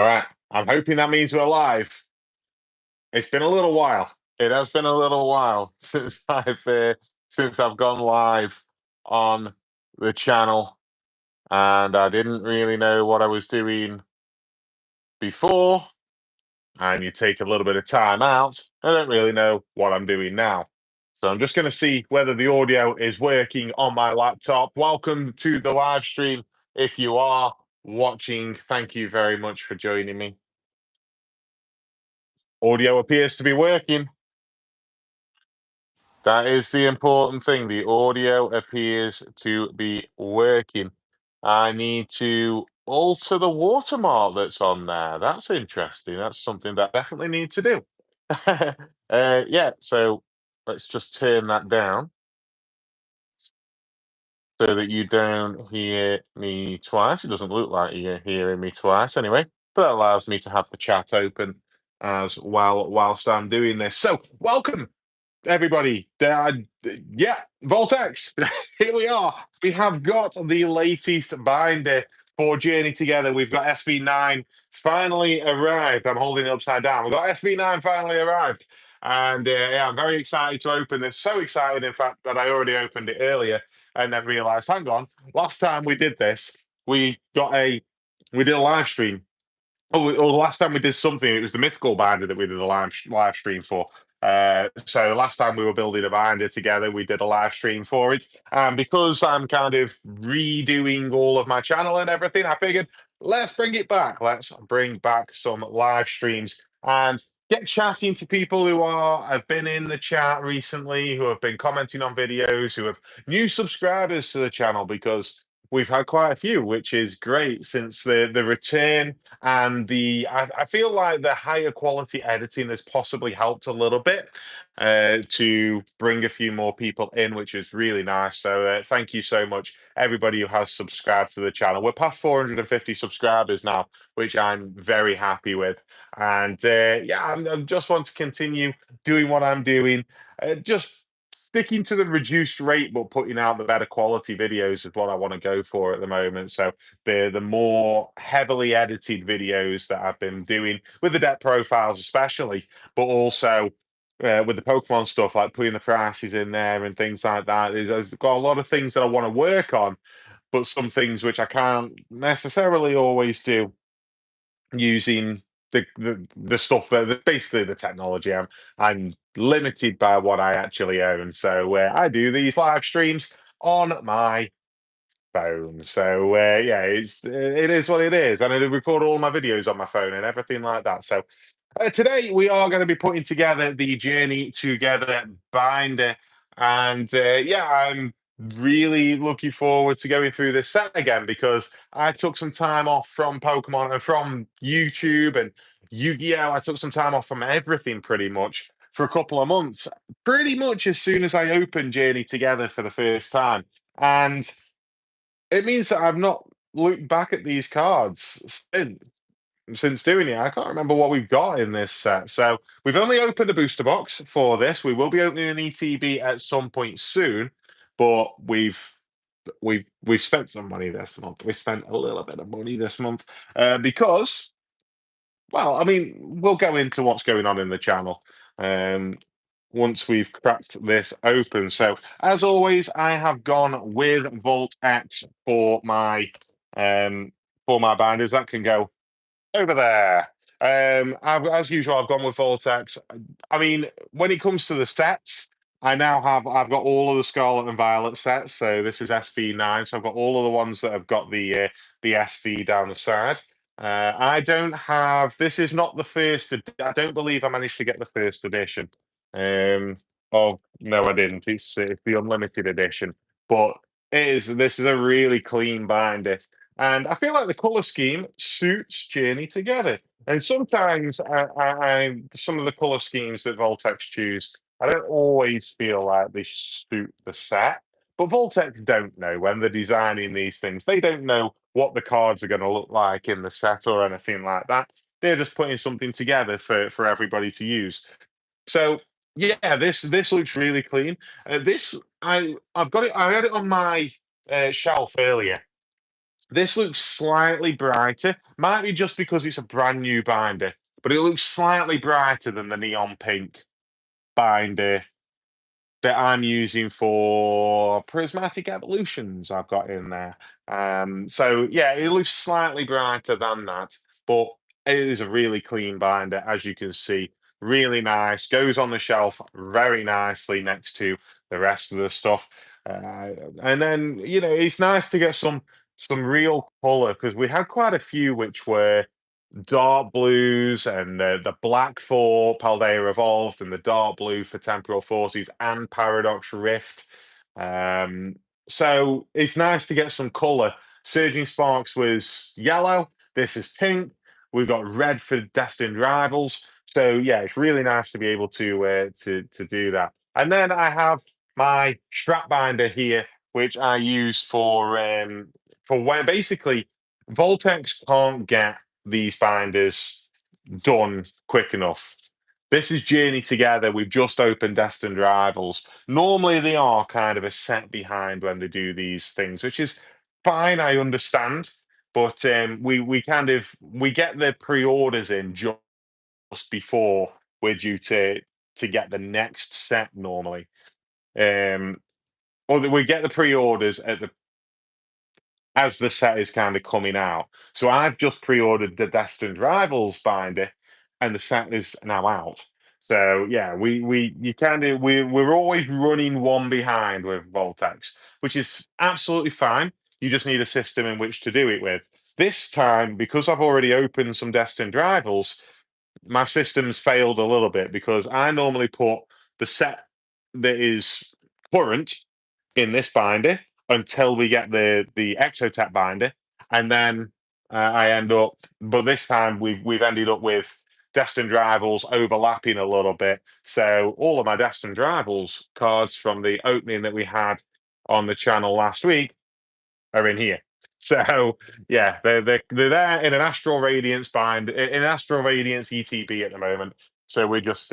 All right. I'm hoping that means we're live. It's been a little while. It has been a little while since I've gone live on the channel, and I didn't really know what I was doing before. And you take a little bit of time out. I don't really know what I'm doing now. So I'm just going to see whether the audio is working on my laptop. Welcome to the live stream. If you are watching, thank you very much for joining me. Audio appears to be working. That is the important thing. The audio appears to be working. I need to alter the watermark that's on there. That's interesting. That's something that I definitely need to do. Yeah, so let's just turn that down so that you don't hear me twice. It doesn't look like you're hearing me twice anyway, but that allows me to have the chat open as well whilst I'm doing this. So, welcome everybody. Yeah, Voltex. Here we are. We have got the latest binder for Journey Together. We've got SV9 finally arrived. I'm holding it upside down. We've got SV9 finally arrived. And yeah, I'm very excited to open this. So excited, in fact, that I already opened it earlier and then realized, hang on, last time we did this, we did a live stream. Oh, the last time we did something, it was the mythical binder that we did a live stream for. So last time we were building a binder together, we did a live stream for it. And because I'm kind of redoing all of my channel and everything, I figured let's bring it back. Let's bring back some live streams and get chatting to people who have been in the chat recently, who have been commenting on videos, who have new subscribers to the channel, because we've had quite a few, which is great since the return and I feel like the higher quality editing has possibly helped a little bit to bring a few more people in, which is really nice. So thank you so much, everybody who has subscribed to the channel. We're past 450 subscribers now, which I'm very happy with. And yeah, I just want to continue doing what I'm doing. Just sticking to the reduced rate, but putting out the better quality videos is what I want to go for at the moment. So the more heavily edited videos that I've been doing with the deck profiles, especially, but also with the Pokemon stuff, like putting the prices in there and things like that. There's got a lot of things that I want to work on, but some things which I can't necessarily always do using the stuff basically the technology. I'm limited by what I actually own, so I do these live streams on my phone. So yeah, it is what it is, and I do record all my videos on my phone and everything like that. So today we are going to be putting together the Journey Together binder, and yeah, I'm really looking forward to going through this set again because I took some time off from Pokemon and from YouTube and Yu-Gi-Oh! I took some time off from everything pretty much for a couple of months, pretty much as soon as I opened Journey Together for the first time. And it means that I've not looked back at these cards since doing it. I can't remember what we've got in this set. So we've only opened a booster box for this. We will be opening an ETB at some point soon, but we've spent some money this month. We spent a little bit of money this month because, well, I mean, we'll go into what's going on in the channel. Um, once we've cracked this open. So as always, I have gone with Volt X um for my binders. That can go over there. As usual, I've gone with Vortex. I mean, when it comes to the sets, I've got all of the Scarlet and Violet sets. So this is SV9. So I've got all of the ones that have got the SV down the side. I don't have. This is not the first. I don't believe I managed to get the first edition. Um, oh no, I didn't. It's the unlimited edition, but this is a really clean binder. And I feel like the color scheme suits Journey Together. And sometimes some of the color schemes that Voltex choose, I don't always feel like they suit the set. But Voltex don't know when they're designing these things. They don't know what the cards are going to look like in the set or anything like that. They're just putting something together for everybody to use. So yeah, this looks really clean. This I've got it. I had it on my shelf earlier This looks slightly brighter. Might be just because it's a brand new binder, but it looks slightly brighter than the neon pink binder that I'm using for prismatic evolutions I've got in there. So yeah, it looks slightly brighter than that, but it is a really clean binder, as you can see. Really nice, goes on the shelf very nicely next to the rest of the stuff. And then, it's nice to get some real color because we had quite a few which were dark blues and the black for Paldea Evolved and the dark blue for Temporal Forces and Paradox Rift. Um, so it's nice to get some colour. Surging Sparks was yellow. This is pink. We've got red for Destined Rivals. So yeah, it's really nice to be able to do that. And then I have my strap binder here, which I use for when basically Voltex can't get these binders done quick enough. This is Journey Together. We've just opened Destined Rivals. Normally, they are kind of a set behind when they do these things, which is fine. I understand, but we get the pre-orders in just before we're due to get the next set normally. Um, or we get the pre-orders at the as the set is kind of coming out. So I've just pre-ordered the Destined Rivals binder, and the set is now out. So yeah, we you kind of we're always running one behind with Voltex, which is absolutely fine. You just need a system in which to do it with. This time, because I've already opened some Destined Rivals, my system's failed a little bit because I normally put the set that is current in this binder until we get the Exotech binder, and then I end up. But this time we've ended up with Destined Rivals overlapping a little bit. So all of my Destined Rivals cards from the opening that we had on the channel last week are in here. So yeah, they're there in an Astral Radiance in an Astral Radiance ETB at the moment. So we're just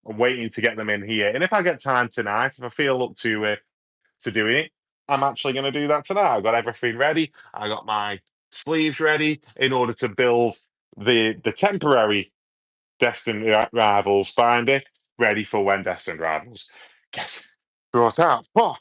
waiting to get them in here. And if I get time tonight, if I feel up to doing it, I'm actually going to do that tonight. I've got everything ready. I got my sleeves ready in order to build the temporary Rivals binder ready for when Destined Rivals gets brought out. Oh,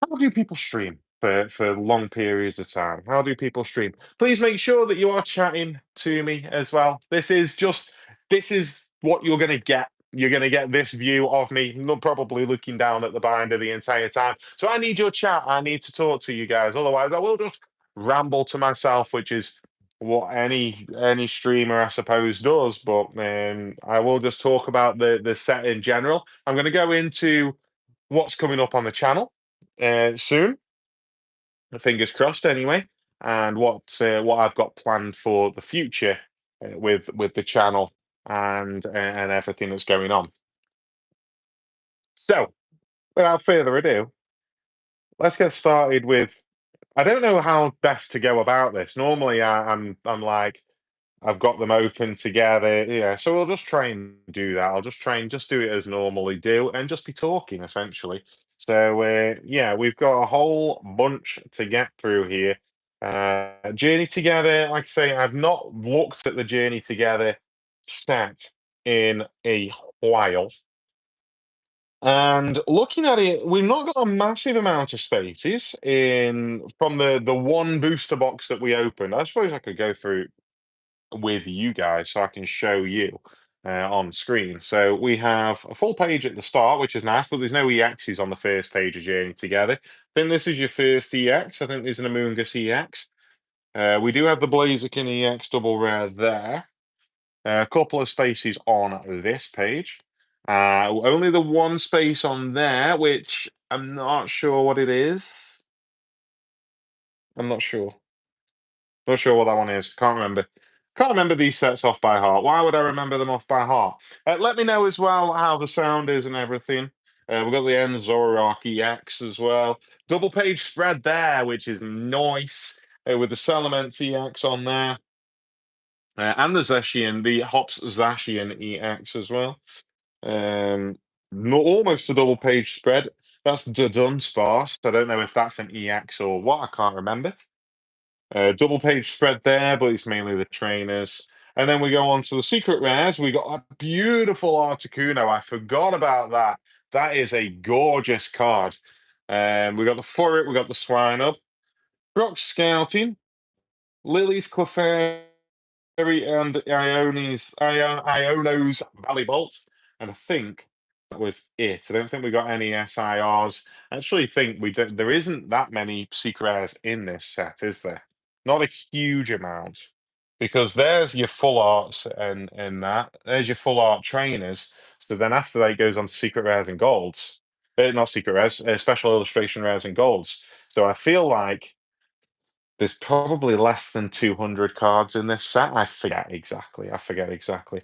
how do people stream for long periods of time? How do people stream? Please make sure that you are chatting to me as well. This is what you're going to get. You're going to get this view of me, probably looking down at the binder the entire time. So I need your chat. I need to talk to you guys. Otherwise, I will just ramble to myself, which is what any streamer I suppose does. But I will just talk about the set in general. I'm going to go into what's coming up on the channel soon. Fingers crossed, anyway. And what I've got planned for the future with the channel and everything that's going on. So, without further ado, let's get started with. I don't know how best to go about this. Normally, I'm like I've got them open together. Yeah, so we'll just try and do that. I'll just try and just do it as normally do and just be talking essentially. So yeah, we've got a whole bunch to get through here. Journey Together, like I say, I've not looked at the Journey Together set in a while. And looking at it, we've not got a massive amount of spaces in from the one booster box that we opened. I suppose I could go through with you guys so I can show you on screen. So we have a full page at the start, which is nice, but there's no EXs on the first page of Journey Together. I think this is your first EX. I think there's an Amoongus EX. We do have the Blaziken EX double rare there. A couple of spaces on this page. Only the one space on there, which I'm not sure what it is. I'm not sure. Not sure what that one is. Can't remember. Can't remember these sets off by heart. Why would I remember them off by heart? Let me know as well how the sound is and everything. We've got the Enzoroark EX as well. Double page spread there, which is nice, with the Salamence EX on there. And the Zacian, the Hops Zacian EX as well. Almost a double page spread. That's the Dunsparce. I don't know if that's an EX or what. I can't remember. Double page spread there, but it's mainly the trainers. And then we go on to the secret rares. We got a beautiful Articuno. I forgot about that. That is a gorgeous card. We got the Furret, we got the Swine Up, Rock Scouting, Lily's Clefairy, and Iono's Valley Bolt. And I think that was it. I don't think we got any SIRs. I actually think we don't, there isn't that many secret rares in this set, is there? Not a huge amount. Because there's your full arts and that. There's your full art trainers. So then after that it goes on to secret rares and golds. Not secret rares, special illustration rares and golds. So I feel like there's probably less than 200 cards in this set. I forget exactly. I forget exactly.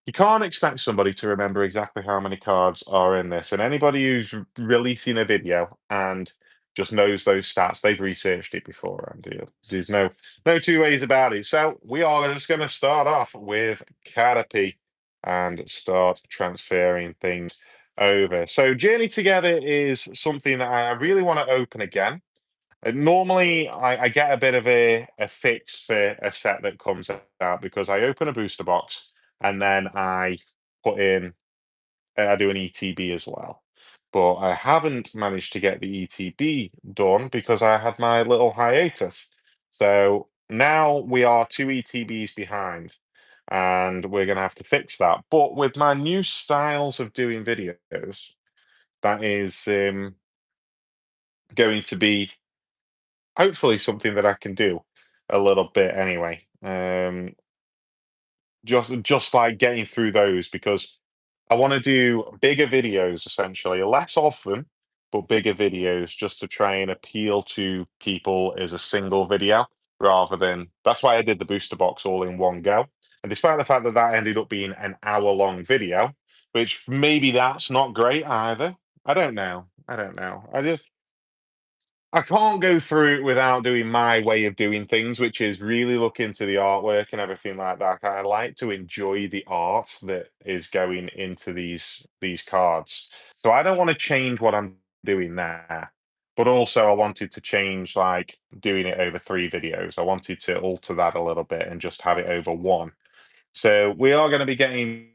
You can't expect somebody to remember exactly how many cards are in this. And anybody who's releasing a video and just knows those stats, they've researched it before. And there's no two ways about it. So we are just going to start off with Caterpie and start transferring things over. So Journey Together is something that I really want to open again. Normally, I get a bit of a fix for a set that comes out because I open a booster box and then I put in, I do an ETB as well. But I haven't managed to get the ETB done because I had my little hiatus. So now we are two ETBs behind and we're going to have to fix that. But with my new styles of doing videos, that is going to be hopefully something that I can do a little bit anyway. Just like getting through those because I want to do bigger videos essentially, less of them, but bigger videos just to try and appeal to people as a single video rather than that's why I did the booster box all in one go. And despite the fact that that ended up being an hour-long video, which maybe that's not great either. I don't know. I don't know. I can't go through it without doing my way of doing things, which is really look into the artwork and everything like that. I like to enjoy the art that is going into these cards. So I don't want to change what I'm doing there. But also I wanted to change like doing it over three videos. I wanted to alter that a little bit and just have it over one. So we are going to be getting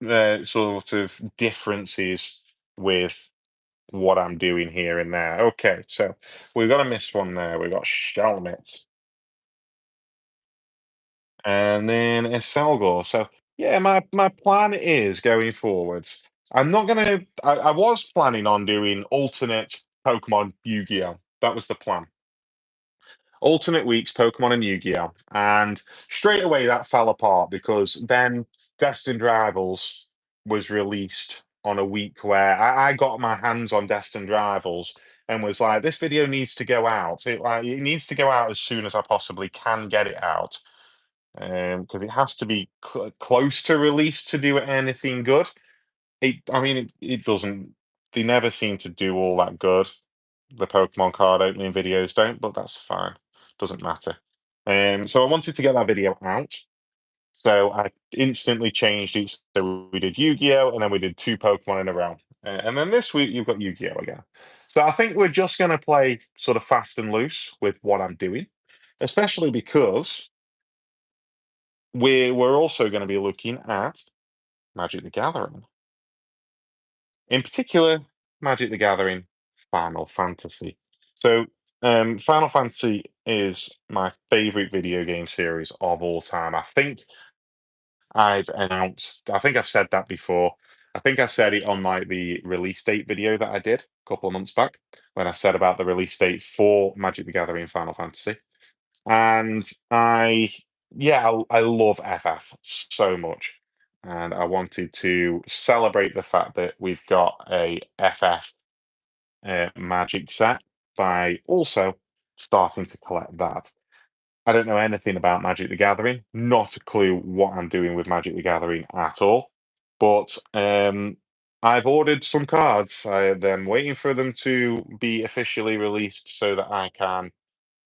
the sort of differences with what I'm doing here and there. Okay, so we've got a missed one there. We've got Shelmet and then a Selgor. So yeah, my plan is going forwards. I'm not gonna. I was planning on doing alternate Pokemon Yu-Gi-Oh. That was the plan. Alternate weeks, Pokemon and Yu-Gi-Oh! And straight away that fell apart because then Destined Rivals was released on a week where I got my hands on Destined Rivals and was like, this video needs to go out. It needs to go out as soon as I possibly can get it out. Because it has to be close to release to do anything good. I mean, it doesn't. They never seem to do all that good. The Pokemon card opening videos don't, but that's fine. Doesn't matter. So I wanted to get that video out. So I instantly changed it. So we did Yu-Gi-Oh! And then we did two Pokemon in a row. And then this week you've got Yu-Gi-Oh! Again. So I think we're just going to play sort of fast and loose with what I'm doing, especially because we're also going to be looking at Magic the Gathering. In particular, Magic the Gathering Final Fantasy. So, Final Fantasy is my favorite video game series of all time. I think I've said that before. I think I said it on like the release date video that I did a couple of months back when I said about the release date for Magic the Gathering Final Fantasy. And yeah, I love FF so much. And I wanted to celebrate the fact that we've got a FF Magic set by also starting to collect that. I don't know anything about Magic the Gathering, not a clue what I'm doing with Magic the Gathering at all. But I've ordered some cards. I'm waiting for them to be officially released so that I can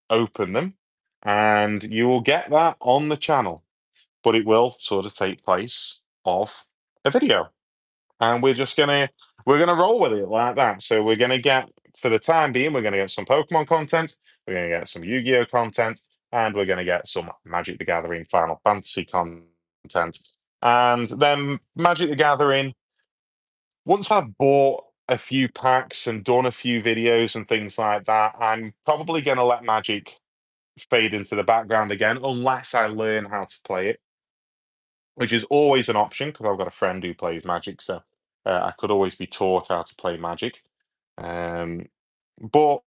open them. And you will get that on the channel, but it will sort of take place of a video and we're gonna roll with it like that. So we're gonna get for the time being, we're gonna get some Pokemon content. we're going to get some Yu-Gi-Oh content, and we're going to get some Magic the Gathering Final Fantasy content. And then Magic the Gathering, once I've bought a few packs and done a few videos and things like that, I'm probably going to let Magic fade into the background again, unless I learn how to play it, which is always an option because I've got a friend who plays Magic, so I could always be taught how to play Magic. Um, but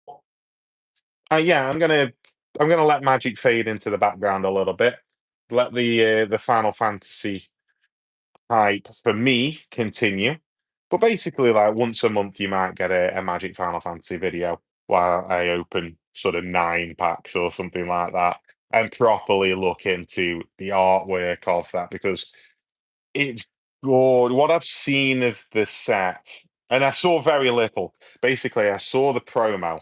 yeah, I'm gonna let Magic fade into the background a little bit. Let the Final Fantasy hype for me continue. But basically, like once a month, you might get a Magic Final Fantasy video while I open sort of 9 packs or something like that, and properly look into the artwork of that because it's good. What I've seen of the set, and I saw very little. Basically, I saw the promo,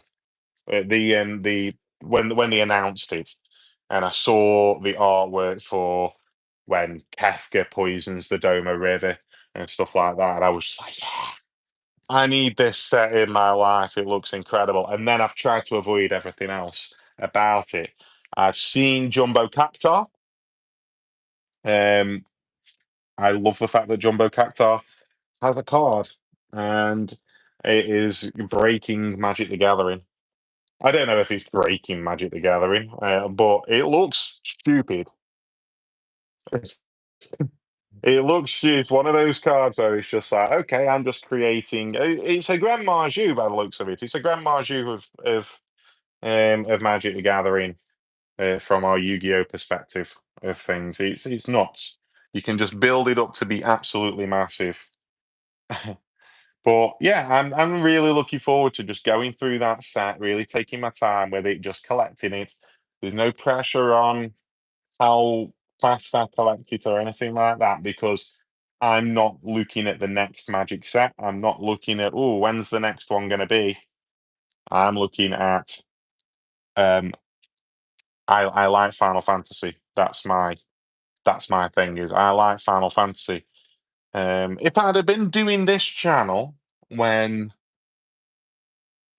the when they announced it, and I saw the artwork for when Kefka poisons the Doma River and stuff like that, and I was just like, yeah, I need this set in my life. It looks incredible. And then I've tried to avoid everything else about it. I've seen Jumbo Cactar. Um, I love the fact that Jumbo Cactar has a card, and it is breaking Magic the Gathering. I don't know if it's breaking Magic the Gathering, but it looks stupid. It looks it's one of those cards where it's just like, okay, I'm just creating. It's a Grand Marju by the looks of it. It's a Grand Marju of Magic the Gathering from our Yu-Gi-Oh perspective of things. It's nuts. You can just build it up to be absolutely massive. But yeah, I'm really looking forward to just going through that set, really taking my time with it, just collecting it. There's no pressure on how fast I collect it or anything like that because I'm not looking at the next Magic set. I'm not looking at, oh, when's the next one going to be? I'm looking at, um, I like Final Fantasy. That's my thing is I like Final Fantasy. If I'd have been doing this channel when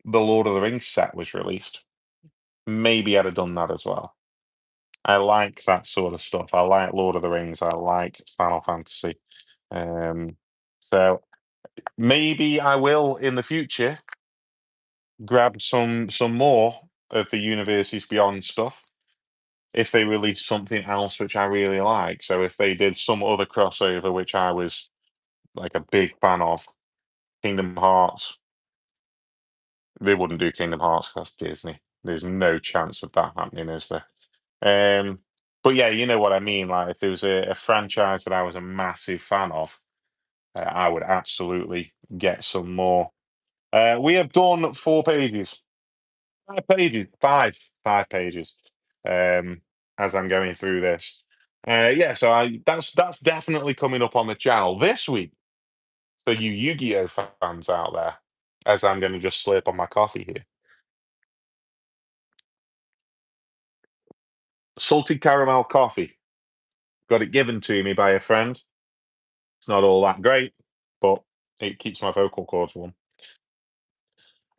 the Lord of the Rings set was released, maybe I'd have done that as well. I like that sort of stuff. I like Lord of the Rings. I like Final Fantasy. Um, so maybe I will in the future grab some more of the Universes Beyond stuff if they release something else which I really like. So if they did some other crossover which I was like a big fan of, Kingdom Hearts, they wouldn't do Kingdom Hearts 'cause that's Disney. There's no chance of that happening, is there? But yeah, you know what I mean. Like if there was a franchise that I was a massive fan of, I would absolutely get some more. We have done 4 pages, 5 pages, five pages. As I'm going through this, yeah. So that's definitely coming up on the channel this week. So you Yu-Gi-Oh fans out there, as I'm going to just slurp on my coffee here. Salted caramel coffee. Got it given to me by a friend. It's not all that great, but it keeps my vocal cords warm.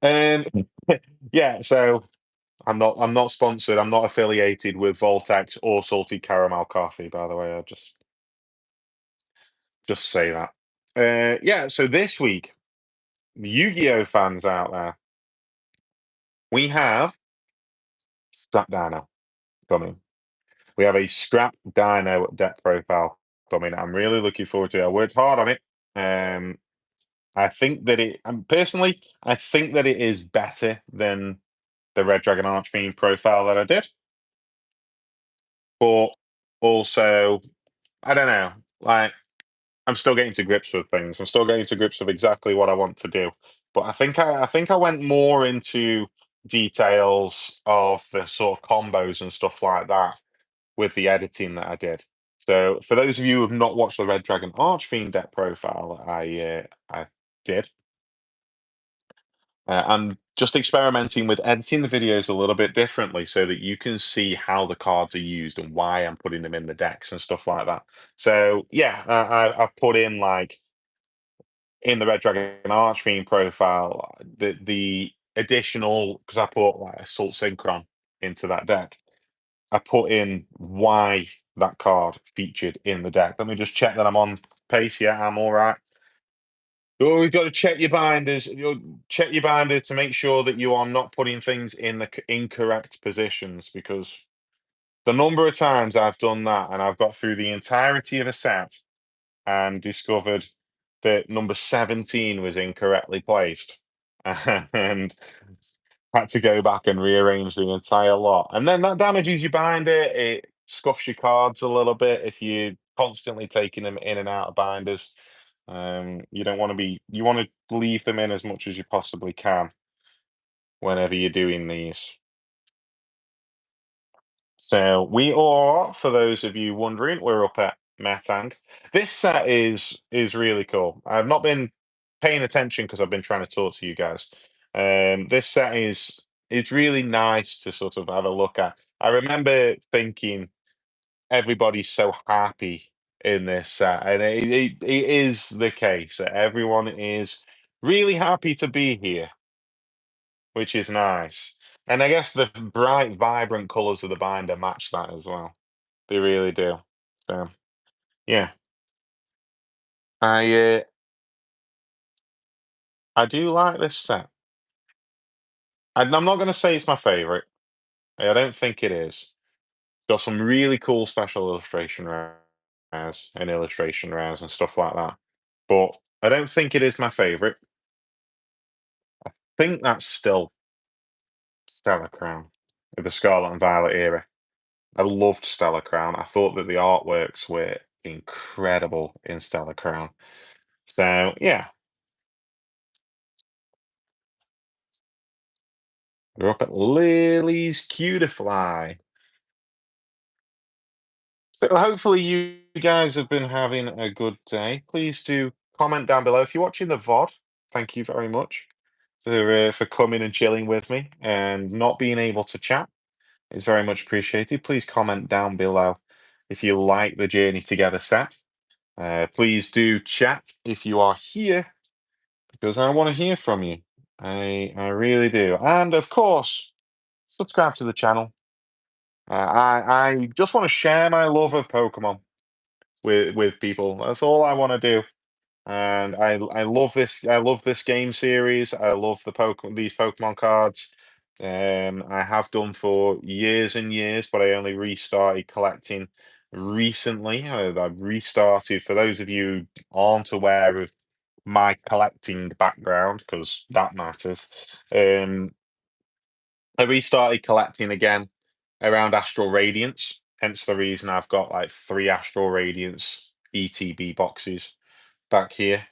Um, yeah, so I'm not sponsored. I'm not affiliated with Voltex or Salted Caramel Coffee, by the way. I just say that. Yeah, so this week, Yu-Gi-Oh fans out there, we have Scrap Dino coming. We have a Scrap Dino deck profile coming. I'm really looking forward to it. I worked hard on it. Um, I think that personally, I think that it is better than the Red Dragon Archfiend profile that I did. But also, I don't know. Like, I'm still getting to grips with things. I'm still getting to grips with exactly what I want to do. But I think I went more into details of the sort of combos and stuff like that with the editing that I did. So for those of you who have not watched the Red Dragon Archfiend deck profile, I did. I'm just experimenting with editing the videos a little bit differently so that you can see how the cards are used and why I'm putting them in the decks and stuff like that. So yeah, I've put in like in the Red Dragon Archfiend profile the additional because I put like Assault Synchron into that deck, I put in why that card featured in the deck. Let me just check that I'm on pace. Yeah, I'm all right. Oh, you've got to check your binders. You'll check your binder to make sure that you are not putting things in the incorrect positions, because the number of times I've done that and I've got through the entirety of a set and discovered that number 17 was incorrectly placed and had to go back and rearrange the entire lot. And then that damages your binder. It scuffs your cards a little bit if you're constantly taking them in and out of binders. You don't want to be, you want to leave them in as much as you possibly can whenever you're doing these. So we are, for those of you wondering, we're up at Metang. This set is really cool. I've not been paying attention because I've been trying to talk to you guys. This set is really nice to sort of have a look at. I remember thinking everybody's so happy in this set, and it is the case. Everyone is really happy to be here, which is nice. And I guess the bright, vibrant colours of the binder match that as well. They really do. So yeah, I uh, I do like this set. And I'm not going to say it's my favourite. I don't think it is. Got some really cool special illustration rares and illustration rares and stuff like that. But I don't think it is my favourite. Think that's still Stellar Crown of the Scarlet and Violet era. I loved Stellar Crown. I thought that the artworks were incredible in Stellar Crown. So yeah, we're up at Lily's Cutifly. So hopefully you guys have been having a good day. Please do comment down below if you're watching the VOD. Thank you very much for coming and chilling with me and not being able to chat. It's very much appreciated. Please comment down below if you like the Journey Together set. Please do chat if you are here, because I want to hear from you. I really do. And of course, subscribe to the channel. I just want to share my love of Pokemon with people. That's all I want to do. And I love this. I love this game series. I love these Pokemon cards. I have done for years and years, but I only restarted collecting recently. I've restarted. For those of you who aren't aware of my collecting background, because that matters. I restarted collecting again around Astral Radiance, hence the reason I've got like 3 Astral Radiance ETB boxes back here.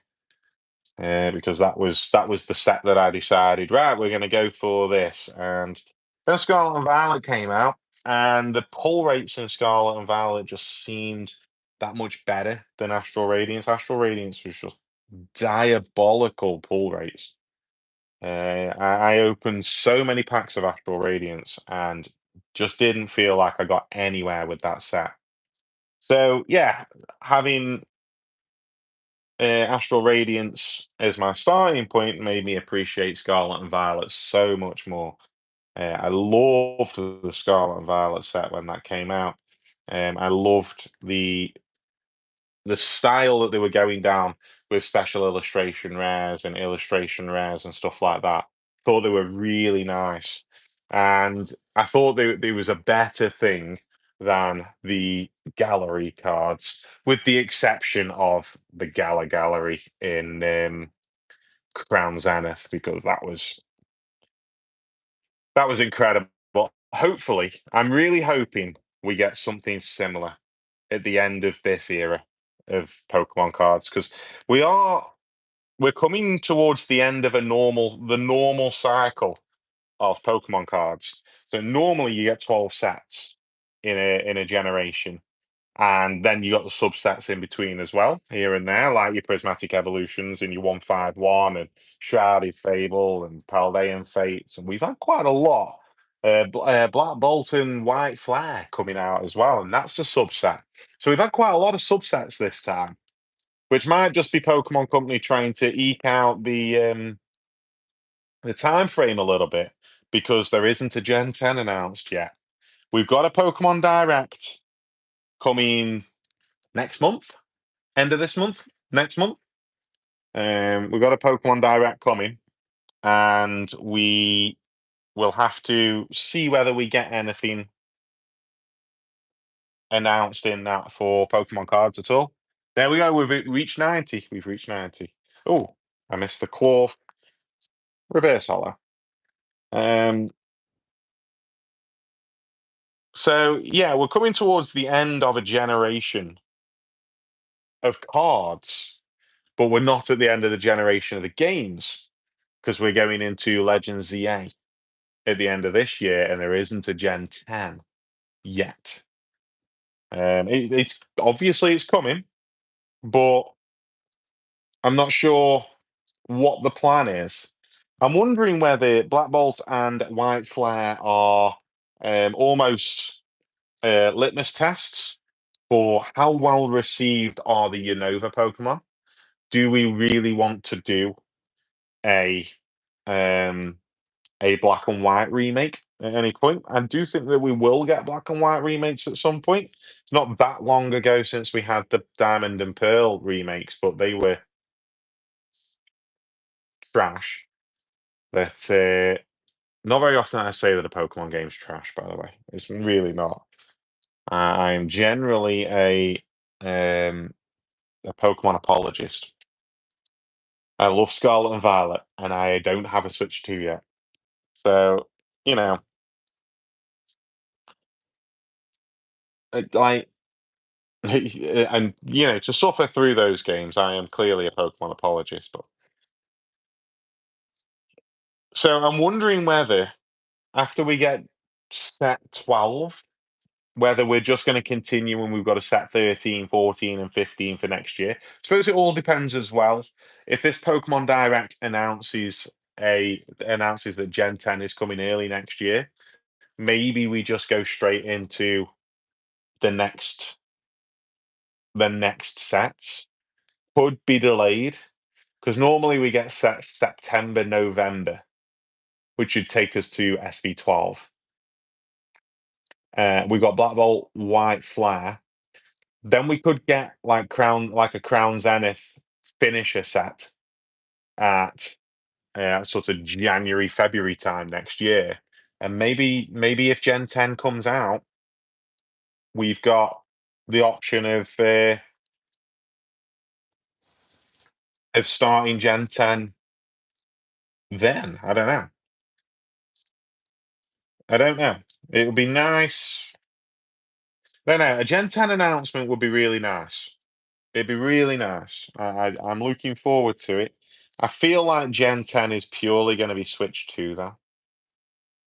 Because that was the set that I decided, right, we're gonna go for this. And then Scarlet and Violet came out, and the pull rates in Scarlet and Violet just seemed that much better than Astral Radiance. Astral Radiance was just diabolical pull rates. I opened so many packs of Astral Radiance and just didn't feel like I got anywhere with that set. So yeah, having Astral Radiance as my starting point made me appreciate Scarlet and Violet so much more. I loved the Scarlet and Violet set when that came out. I loved the style that they were going down with special illustration rares and stuff like that. Thought they were really nice. And I thought there was a better thing than the gallery cards, with the exception of the Gala Gallery in Crown Zenith, because that was incredible. Hopefully, I'm really hoping we get something similar at the end of this era of Pokemon cards, because we're coming towards the end of the normal cycle of Pokemon cards. So normally you get 12 sets in a generation. And then you got the subsets in between as well, here and there, like your Prismatic Evolutions and your 151 and Shrouded Fable and Paldean Fates. And we've had quite a lot. Black Bolt and White Flare coming out as well, and that's the subset. So we've had quite a lot of subsets this time, which might just be Pokemon Company trying to eke out the time frame a little bit, because there isn't a Gen 10 announced yet. We've got a Pokemon Direct coming next month, end of this month, next month. We've got a Pokemon Direct coming, and we will have to see whether we get anything announced in that for Pokemon cards at all. There we go. We've reached 90. We've reached 90. Oh, I missed the claw reverse hollow. Um, so yeah, we're coming towards the end of a generation of cards, but we're not at the end of the generation of the games because we're going into Legends ZA at the end of this year, and there isn't a Gen 10 yet. It's obviously it's coming, but I'm not sure what the plan is. I'm wondering whether Black Bolt and White Flare are almost litmus tests for how well received are the Unova Pokemon. Do we really want to do a um, a Black and White remake at any point? I do think that we will get Black and White remakes at some point. It's not that long ago since we had the Diamond and Pearl remakes, but they were trash. That not very often I say that a Pokemon game's trash. By the way, it's really not. I'm generally a Pokemon apologist. I love Scarlet and Violet, and I don't have a Switch 2 yet. So, you know, like, and to suffer through those games, I am clearly a Pokemon apologist. But so I'm wondering whether after we get set 12, whether we're just going to continue and we've got a set 13, 14, and 15 for next year. I suppose it all depends as well. If this Pokemon Direct announces that Gen 10 is coming early next year, maybe we just go straight into the next the next sets. Could be delayed because normally we get set September, November, which should take us to SV12. We've got Black Bolt, White Flare. Then we could get like a Crown Zenith finisher set at sort of January, February time next year. And maybe if Gen 10 comes out, we've got the option of starting Gen 10 then. I don't know. I don't know. It would be nice. I don't know. A Gen 10 announcement would be really nice. It'd be really nice. I'm looking forward to it. I feel like Gen 10 is purely going to be Switch 2 though,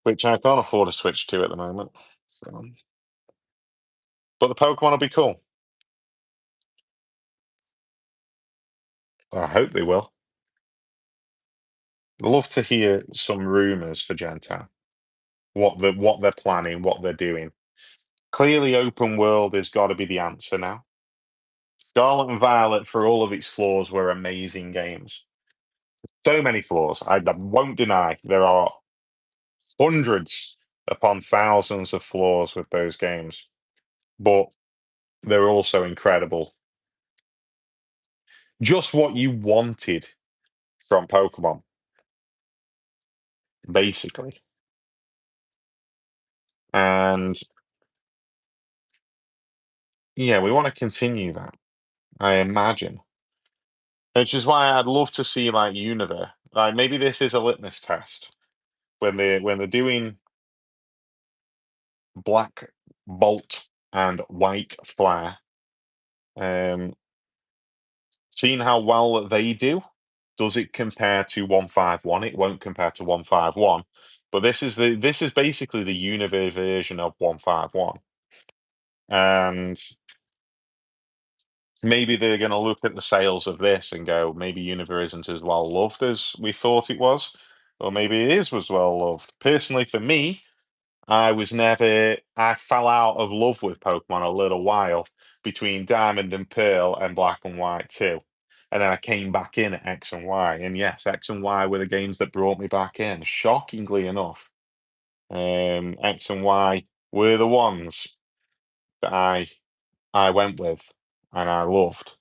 which I can't afford a Switch 2 at the moment. So, but the Pokemon will be cool. I hope they will. I'd love to hear some rumors for Gen 10. What they're planning, what they're doing. Clearly, open world has got to be the answer now. Scarlet and Violet, for all of its flaws, were amazing games. So many flaws. I won't deny there are hundreds upon thousands of flaws with those games, but they're also incredible. Just what you wanted from Pokemon, basically. And yeah, we want to continue that, I imagine. Which is why I'd love to see like Universe. Like maybe this is a litmus test when they're doing Black Bolt and White Flare. Um, Seeing how well that they do, does it compare to 151? It won't compare to 151, but this is basically the Universe version of 151, and maybe they're going to look at the sales of this and go, maybe Universe isn't as well loved as we thought it was, or maybe it is was well loved. Personally, for me, I fell out of love with Pokemon a little while between Diamond and Pearl and Black and White too. And then I came back in at X and Y. And yes, X and Y were the games that brought me back in, shockingly enough. X and Y were the ones that I went with and I loved.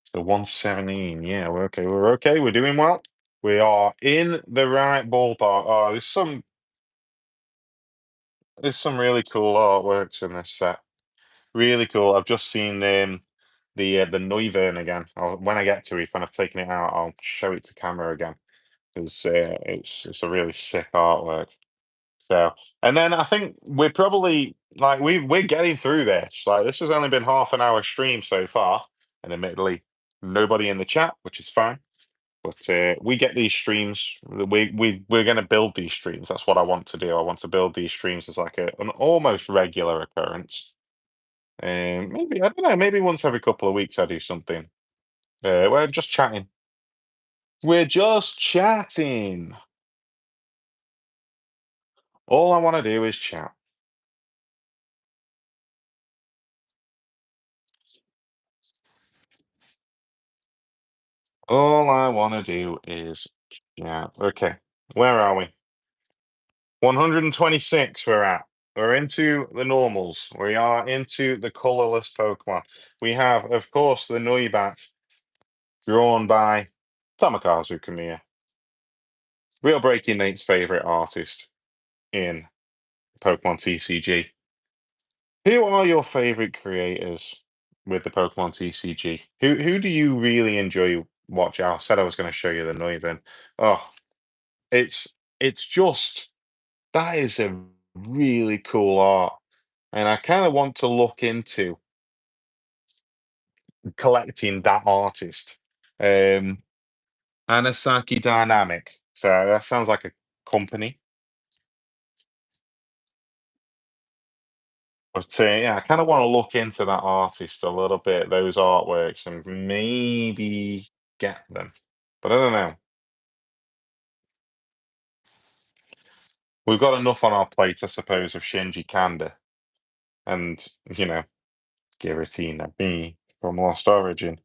So 117, yeah, we're okay. We're okay. We're doing well. We are in the right ballpark. Oh, there's some really cool artworks in this set. Really cool. I've just seen the Noivern again. When I get to it, when I've taken it out, I'll show it to camera again because it's a really sick artwork. So, and then I think we're probably like we're getting through this. Like this has only been half an hour stream so far, and admittedly, nobody in the chat, which is fine. But we get these streams. We're going to build these streams. That's what I want to do. I want to build these streams as like an almost regular occurrence. Maybe I don't know. Maybe once every couple of weeks I do something. We're just chatting. We're just chatting. All I want to do is chat. All I want to do is chat. Okay, where are we? 126. We're at. We're into the normals. We are into the colorless Pokemon. We have, of course, the Noibat drawn by Tamakazu Kamiya, Real Breaking Nate's favorite artist in Pokemon TCG. Who are your favorite creators with the Pokemon TCG? Who do you really enjoy watching? I said I was going to show you the Noivern. Oh, it's it's just that is a really cool art, and I kind of want to look into collecting that artist. Um, Anasaki Dynamic. So that sounds like a company. But yeah, I kind of want to look into that artist a little bit, those artworks, and maybe get them. But I don't know. We've got enough on our plate, I suppose, of Shinji Kanda and, Giratina B from Lost Origin,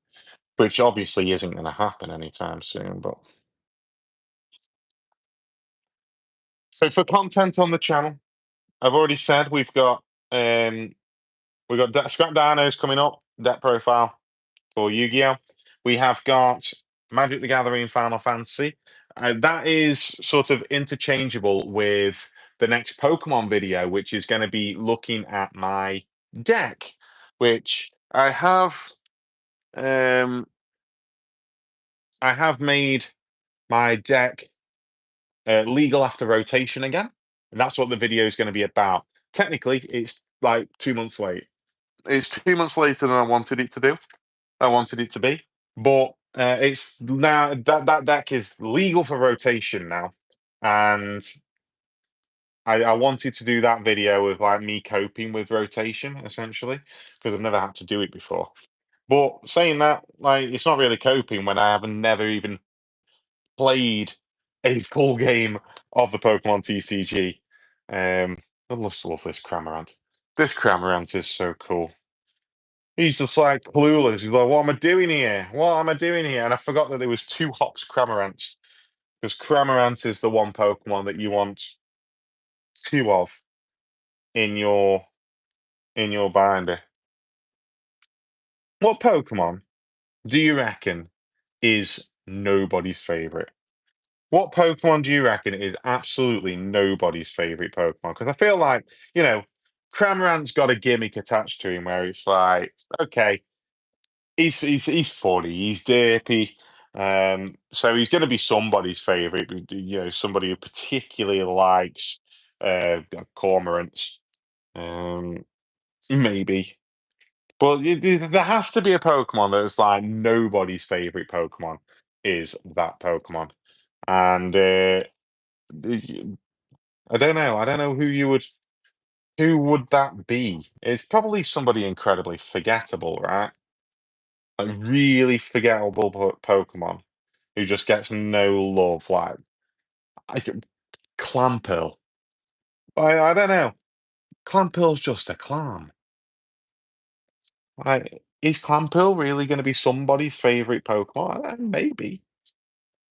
which obviously isn't going to happen anytime soon. But so for content on the channel, I've already said um we've got Scrap Dinos coming up, deck profile for Yu-Gi-Oh! We have got Magic the Gathering Final Fantasy. That is sort of interchangeable with the next Pokemon video, which is going to be looking at my deck, which um I have made my deck legal after rotation again. And that's what the video is going to be about. Technically, it's like 2 months late. It's 2 months later than I wanted it to do. I wanted it to be, but it's now that deck is legal for rotation now, and I wanted to do that video with like me coping with rotation essentially because I've never had to do it before. But saying that, like, it's not really coping when I have never even played a full game of the Pokemon TCG. I just love this Cramorant. This Cramorant is so cool. He's just like clueless. He's like, "What am I doing here? What am I doing here?" And I forgot that there was two Hops Cramorants because Cramorant is the one Pokemon that you want two of in your binder. What Pokemon do you reckon is nobody's favorite? What Pokemon do you reckon is absolutely nobody's favorite Pokemon? Because I feel like, you know, Cramorant's got a gimmick attached to him where it's like, okay, he's funny, he's derpy, so he's going to be somebody's favorite. Somebody who particularly likes cormorants, um, maybe. But there has to be a Pokemon that is like nobody's favorite Pokemon is that Pokemon, and y- I don't know. I don't know who would that be? It's probably somebody incredibly forgettable, right? Like really forgettable Pokemon who just gets no love. Like I could, Clampill. I don't know. Clampill's just a clam. Like, is Clampill really going to be somebody's favorite Pokemon? Maybe,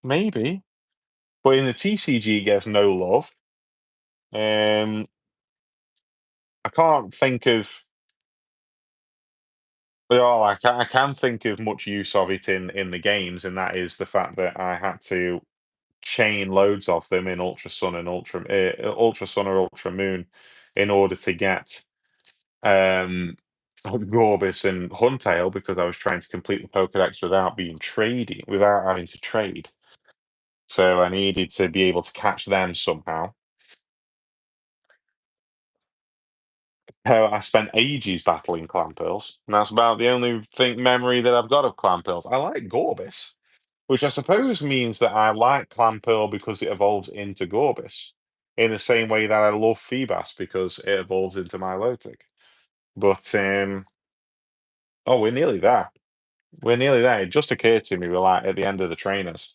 maybe. But in the TCG, he gets no love. Um, I can't think of. Well, I can think of much use of it in the games, and that is the fact that I had to chain loads of them in Ultra Sun and Ultra Sun or Ultra Moon in order to get Gorbis and Huntail because I was trying to complete the Pokedex without having to trade. So I needed to be able to catch them somehow. So I spent ages battling Clamperls, and that's about the only thing memory that I've got of Clamperls. I like Gorbis, which I suppose means that I like Clamperl because it evolves into Gorbis, in the same way that I love Feebas because it evolves into Milotic. But oh, we're nearly there. We're nearly there. It just occurred to me we're like at the end of the trainers.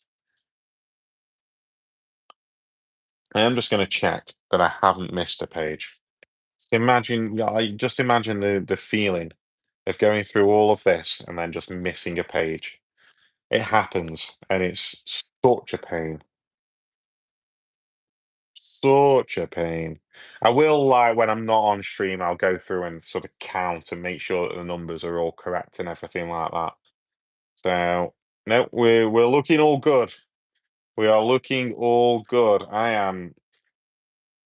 I am just going to check that I haven't missed a page. Imagine, yeah, just imagine the feeling of going through all of this and then just missing a page. It happens, and it's such a pain. Such a pain. I will like when I'm not on stream, I'll go through and sort of count and make sure that the numbers are all correct and everything like that. So no, we're looking all good. We are looking all good. I am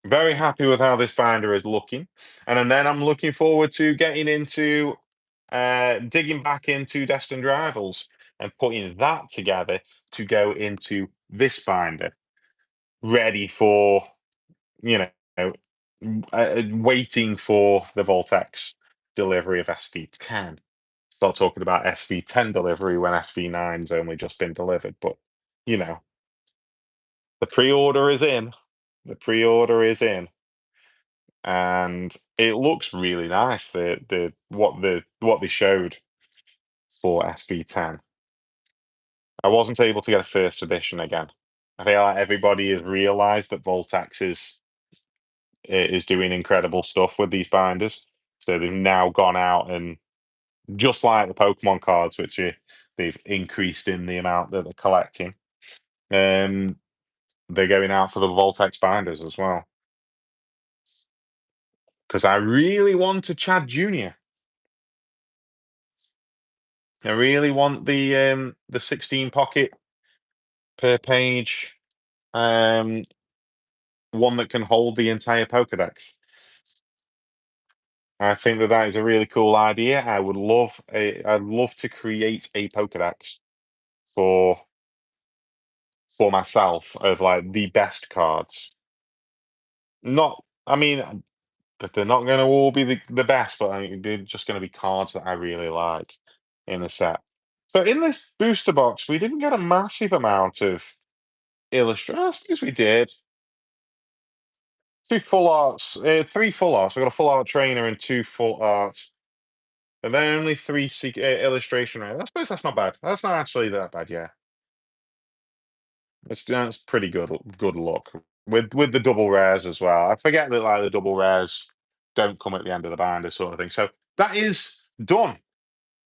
very happy with how this binder is looking. And then I'm looking forward to getting into digging back into Destined Rivals and putting that together to go into this binder, ready for, you know, waiting for the Voltex delivery of SV10. Start talking about SV10 delivery when SV9's only just been delivered. But, you know, the pre-order is in. The pre-order is in. And it looks really nice. What they showed for SB10. I wasn't able to get a first edition again. I feel like everybody has realised that Voltax is doing incredible stuff with these binders. So they've now gone out and just like the Pokemon cards, they've increased in the amount that they're collecting. Um, they're going out for the Voltex binders as well. Because I really want a Chad Jr. I really want the 16 pocket per page one that can hold the entire Pokedex. I think that that is a really cool idea. I'd love to create a Pokedex for for myself of like the best cards. Not, I mean, that they're not going to all be the best, but I mean, they're just going to be cards that I really like in the set. So in this booster box, we didn't get a massive amount of illustrations. I suppose we did. Two full arts, three full arts. We got a full art trainer and two full arts, and then only three illustration. I suppose that's not bad. That's not actually that bad. Yeah, that's pretty good luck with the double rares as well. I forget that like the double rares don't come at the end of the binder sort of thing. So that is done.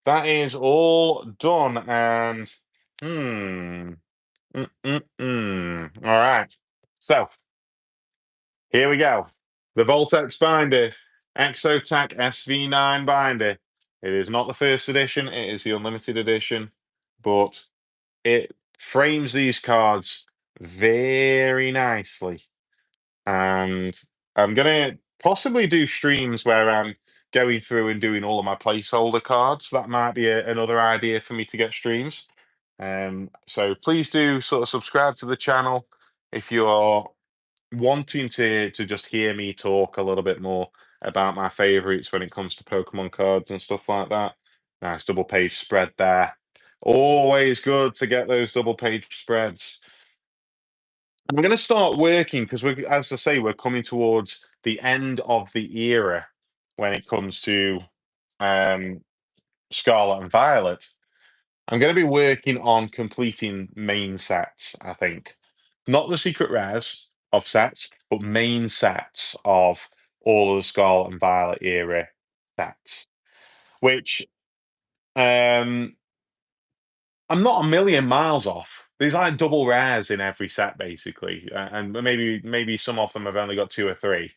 That is all done. And hmm, all right. So here we go. The Voltex binder, Exotac SV9 binder. It is not the first edition, it is the unlimited edition, but it frames these cards very nicely. And I'm going to possibly do streams where I'm going through and doing all of my placeholder cards. That might be another idea for me to get streams. So please do sort of subscribe to the channel if you're wanting to just hear me talk a little bit more about my favorites when it comes to Pokemon cards and stuff like that. Nice double page spread there. Always good to get those double page spreads. I'm going to start working because as I say, we're coming towards the end of the era when it comes to um, Scarlet and Violet. I'm going to be working on completing main sets, I think. Not the secret rares of sets, but main sets of all of the Scarlet and Violet era sets. Which um, I'm not a million miles off There's like double rares in every set basically, and maybe some of them have only got two or three.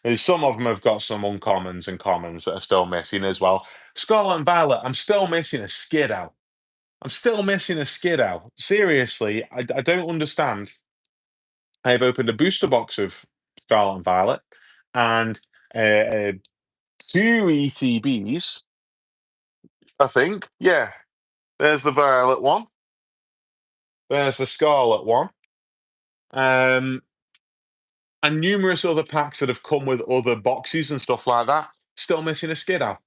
There's some of them have got some uncommons and commons that are still missing as well. Scarlet and Violet, I'm still missing a Skiddo. I'm still missing a Skiddo. Seriously, I don't understand. I've opened a booster box of Scarlet and Violet and uh, two ETBs, I think. Yeah, there's the Violet one. There's the Scarlet one. Um, and numerous other packs that have come with other boxes and stuff like that. Still missing a Skiddo.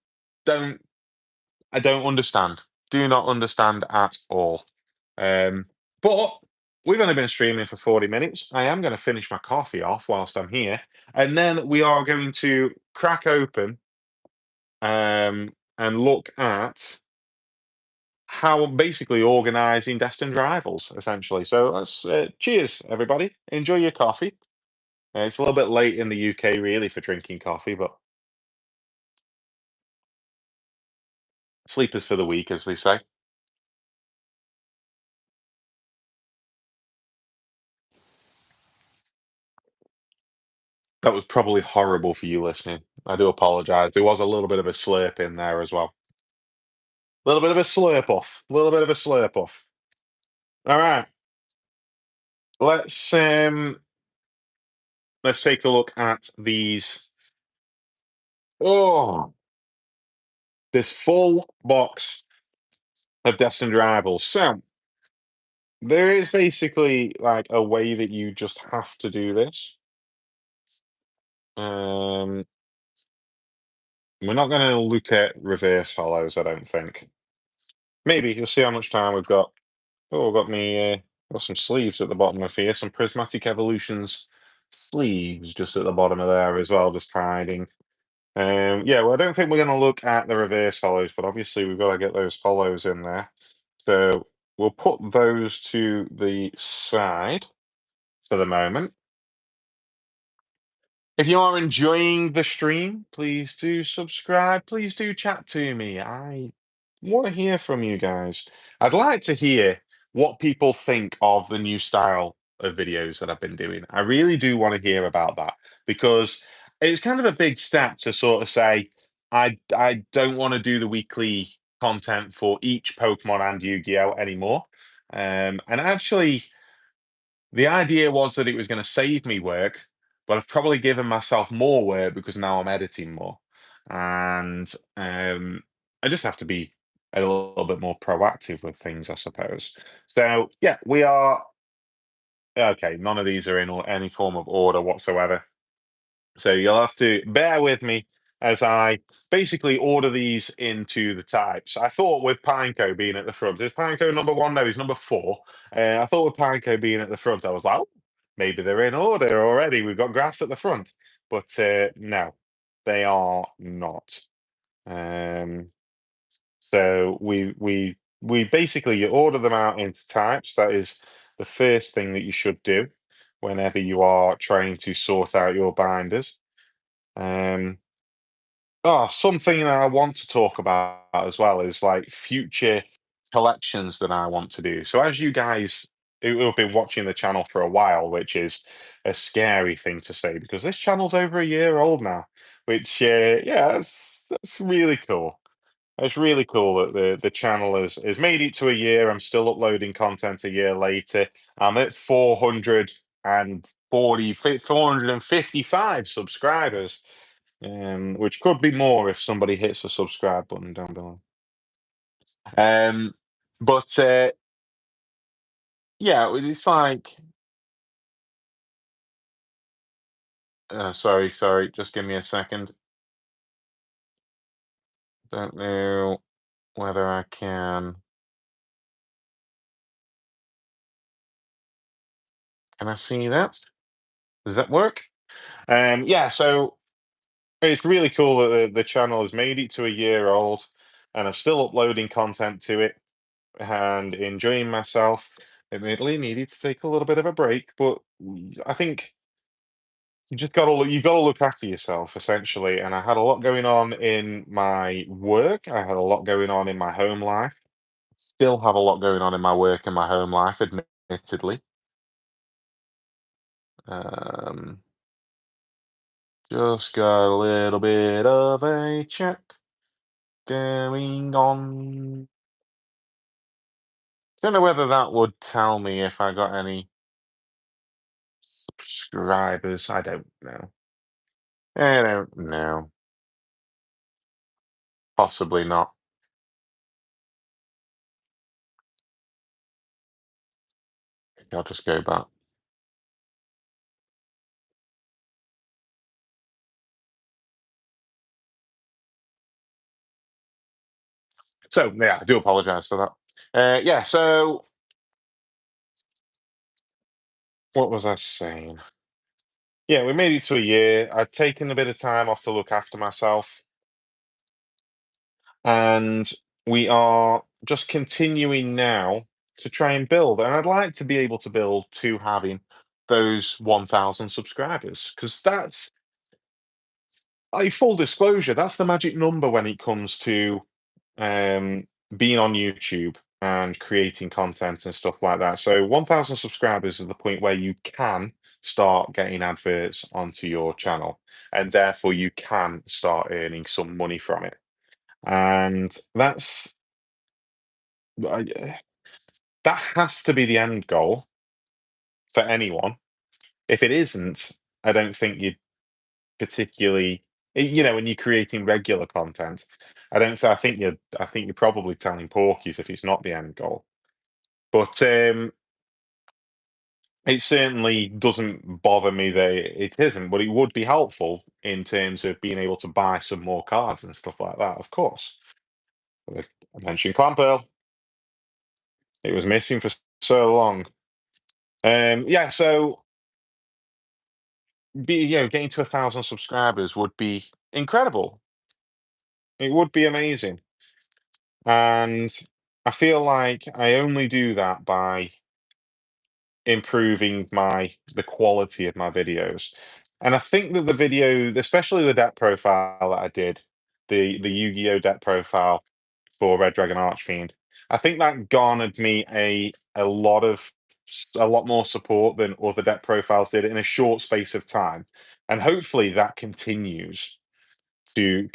Don't I don't understand. Do not understand at all. Um, but we've only been streaming for 40 minutes. I am going to finish my coffee off whilst I'm here, and then we are going to crack open and look at how I'm basically organising destined rivals, essentially. So let's cheers, everybody. Enjoy your coffee. It's a little bit late in the UK, really, for drinking coffee, but sleep is for the weak, as they say. That was probably horrible for you listening. I do apologise. There was a little bit of a slurp in there as well. A little bit of a slurp off. A little bit of a slurp off. All right. Let's um let's take a look at these. Oh, this full box of destined rivals. So there is basically like a way that you just have to do this. Um, we're not going to look at reverse hollows, I don't think. Maybe you'll see how much time we've got. Oh, got me got some sleeves at the bottom of here, some Prismatic Evolutions sleeves just at the bottom of there as well, just hiding. Yeah, well, I don't think we're going to look at the reverse hollows, but obviously we've got to get those hollows in there. So we'll put those to the side for the moment. If you are enjoying the stream, please do subscribe. Please do chat to me. I want to hear from you guys. I'd like to hear what people think of the new style of videos that I've been doing. I really do want to hear about that because it's kind of a big step to sort of say, I don't want to do the weekly content for each Pokemon and Yu-Gi-Oh anymore. And actually, the idea was that it was going to save me work, but I've probably given myself more work because now I'm editing more. And I just have to be a little bit more proactive with things, I suppose. So, yeah, we are okay. None of these are in any form of order whatsoever. So you'll have to bear with me as I basically order these into the types. I thought with Pineco being at the front, is Pineco number one? No, he's number four. I thought with Pineco being at the front, I was like, oh, maybe they're in order already. We've got grass at the front. But no, they are not. Um, so we basically you order them out into types. That is the first thing that you should do whenever you are trying to sort out your binders. Um, something that I want to talk about as well is like future collections that I want to do. So, as you guys who have been watching the channel for a while, which is a scary thing to say because this channel's over a year old now, which, yeah, that's really cool. It's really cool that the channel has made it to a year. I'm still uploading content a year later. I'm at 455 subscribers, which could be more if somebody hits the subscribe button down below. Um, but yeah, it's like, sorry, just give me a second. Don't know whether I can. Can I see that? Does that work? Yeah, so it's really cool that the channel has made it to a year old, and I'm still uploading content to it and enjoying myself. Admittedly, needed to take a little bit of a break, but I think you got to look after yourself essentially. And I had a lot going on in my work. I had a lot going on in my home life. Still have a lot going on in my work and my home life. admittedly. Um, just got a little bit of a check going on. Don't know whether that would tell me if I got any subscribers. I don't know. I don't know. Possibly not. I'll just go back. So yeah, I do apologize for that. Yeah, so what was I saying? Yeah, we made it to a year. I'd taken a bit of time off to look after myself, and we are just continuing now to try and build. And I'd like to be able to build to having those 1,000 subscribers because that's, like, full disclosure, that's the magic number when it comes to um, being on YouTube and creating content and stuff like that. So 1,000 subscribers is the point where you can start getting adverts onto your channel, and therefore you can start earning some money from it. And I- that has to be the end goal for anyone. If it isn't, I don't think you particularly, when you're creating regular content, I think you're probably telling porkies if it's not the end goal. But it certainly doesn't bother me that it isn't, but it would be helpful in terms of being able to buy some more cards and stuff like that, of course. Like I mentioned Clamperl, it was missing for so long. Yeah, so getting to 1,000 subscribers would be incredible. It would be amazing. And I feel like I only do that by improving the quality of my videos. And I think that the video, especially the deck profile that I did, the Yu-Gi-Oh deck profile for Red Dragon Archfiend, I think that garnered me a lot more support than other deck profiles did in a short space of time. And hopefully that continues to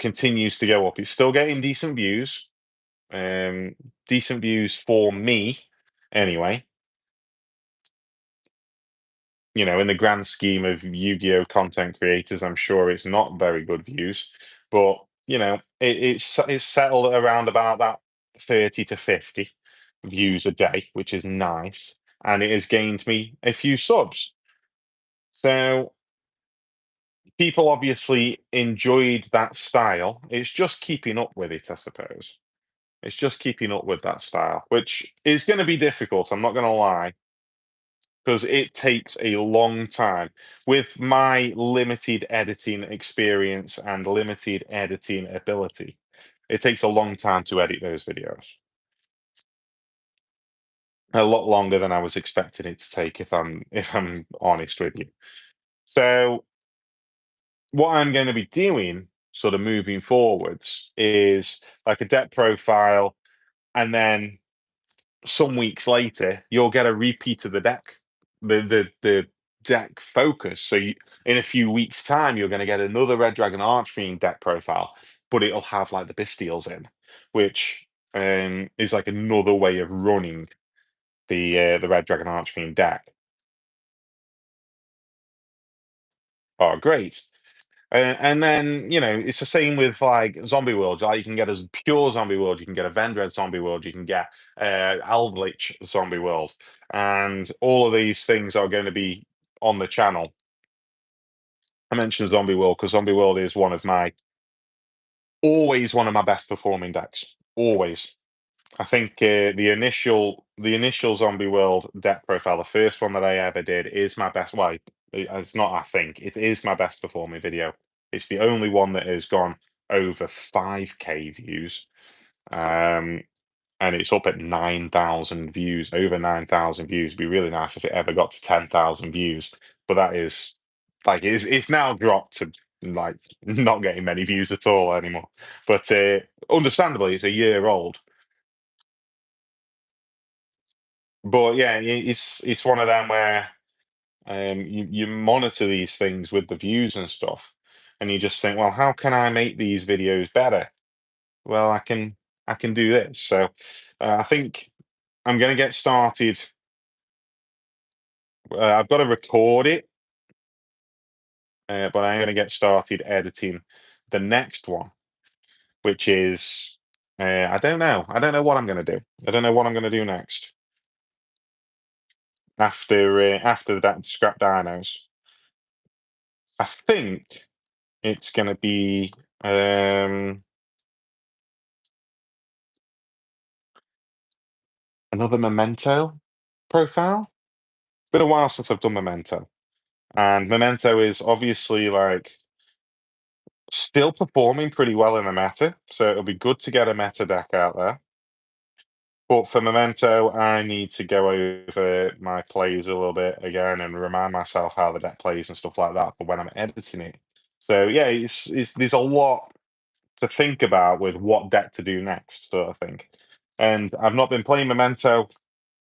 go up. It's still getting um, decent views for me anyway. In the grand scheme of Yu-Gi-Oh content creators, I'm sure it's not very good views, but it's settled around about that 30 to 50 views a day, which is nice, and it has gained me a few subs. So people obviously enjoyed that style. It's just keeping up with it, I suppose. It's just keeping up with that style, which is going to be difficult. I'm not going to lie, because it takes a long time. With my limited editing experience and limited editing ability, it takes a long time to edit those videos. A lot longer than I was expecting it to take, if I'm honest with you. So what I'm going to be doing, sort of moving forwards, is like a depth profile, and then some weeks later, you'll get a repeat of the deck, the deck focus. So in a few weeks' time, you're going to get another Red Dragon Archfiend deck profile, but it'll have like the Bestials in, which is like another way of running the Red Dragon Archfiend deck. Oh, great! And then it's the same with like zombie worlds. Like you can get a pure zombie world, you can get a Vendred zombie world, you can get Alvlich zombie world, and all of these things are going to be on the channel. I mentioned zombie world because zombie world is always one of my best performing decks. Always. I think the initial zombie world deck profile, the first one that I ever did, is my best. Well, it's not. I think it is my best performing video. It's the only one that has gone over 5K views, um, and it's up at 9,000 views. Over 9,000 views. It'd be really nice if it ever got to 10,000 views. But that is like it's now dropped to like not getting many views at all anymore. But understandably, it's a year old. But yeah, it's one of them where you monitor these things with the views and stuff, and you just think, well, how can I make these videos better? Well, I can do this. So I think I'm going to get started. I've got to record it, but I'm going to get started editing the next one, which is I don't know. I don't know what I'm going to do. I don't know what I'm going to do next after that scrap dinos. I think it's going to be um, another Memento profile. It's been a while since I've done Memento, and Memento is obviously like still performing pretty well in the meta, so it'll be good to get a meta deck out there. But for Memento, I need to go over my plays a little bit again and remind myself how the deck plays and stuff like that for when I'm editing it. So yeah, it's there's a lot to think about with what deck to do next, sort of thing. And I've not been playing Memento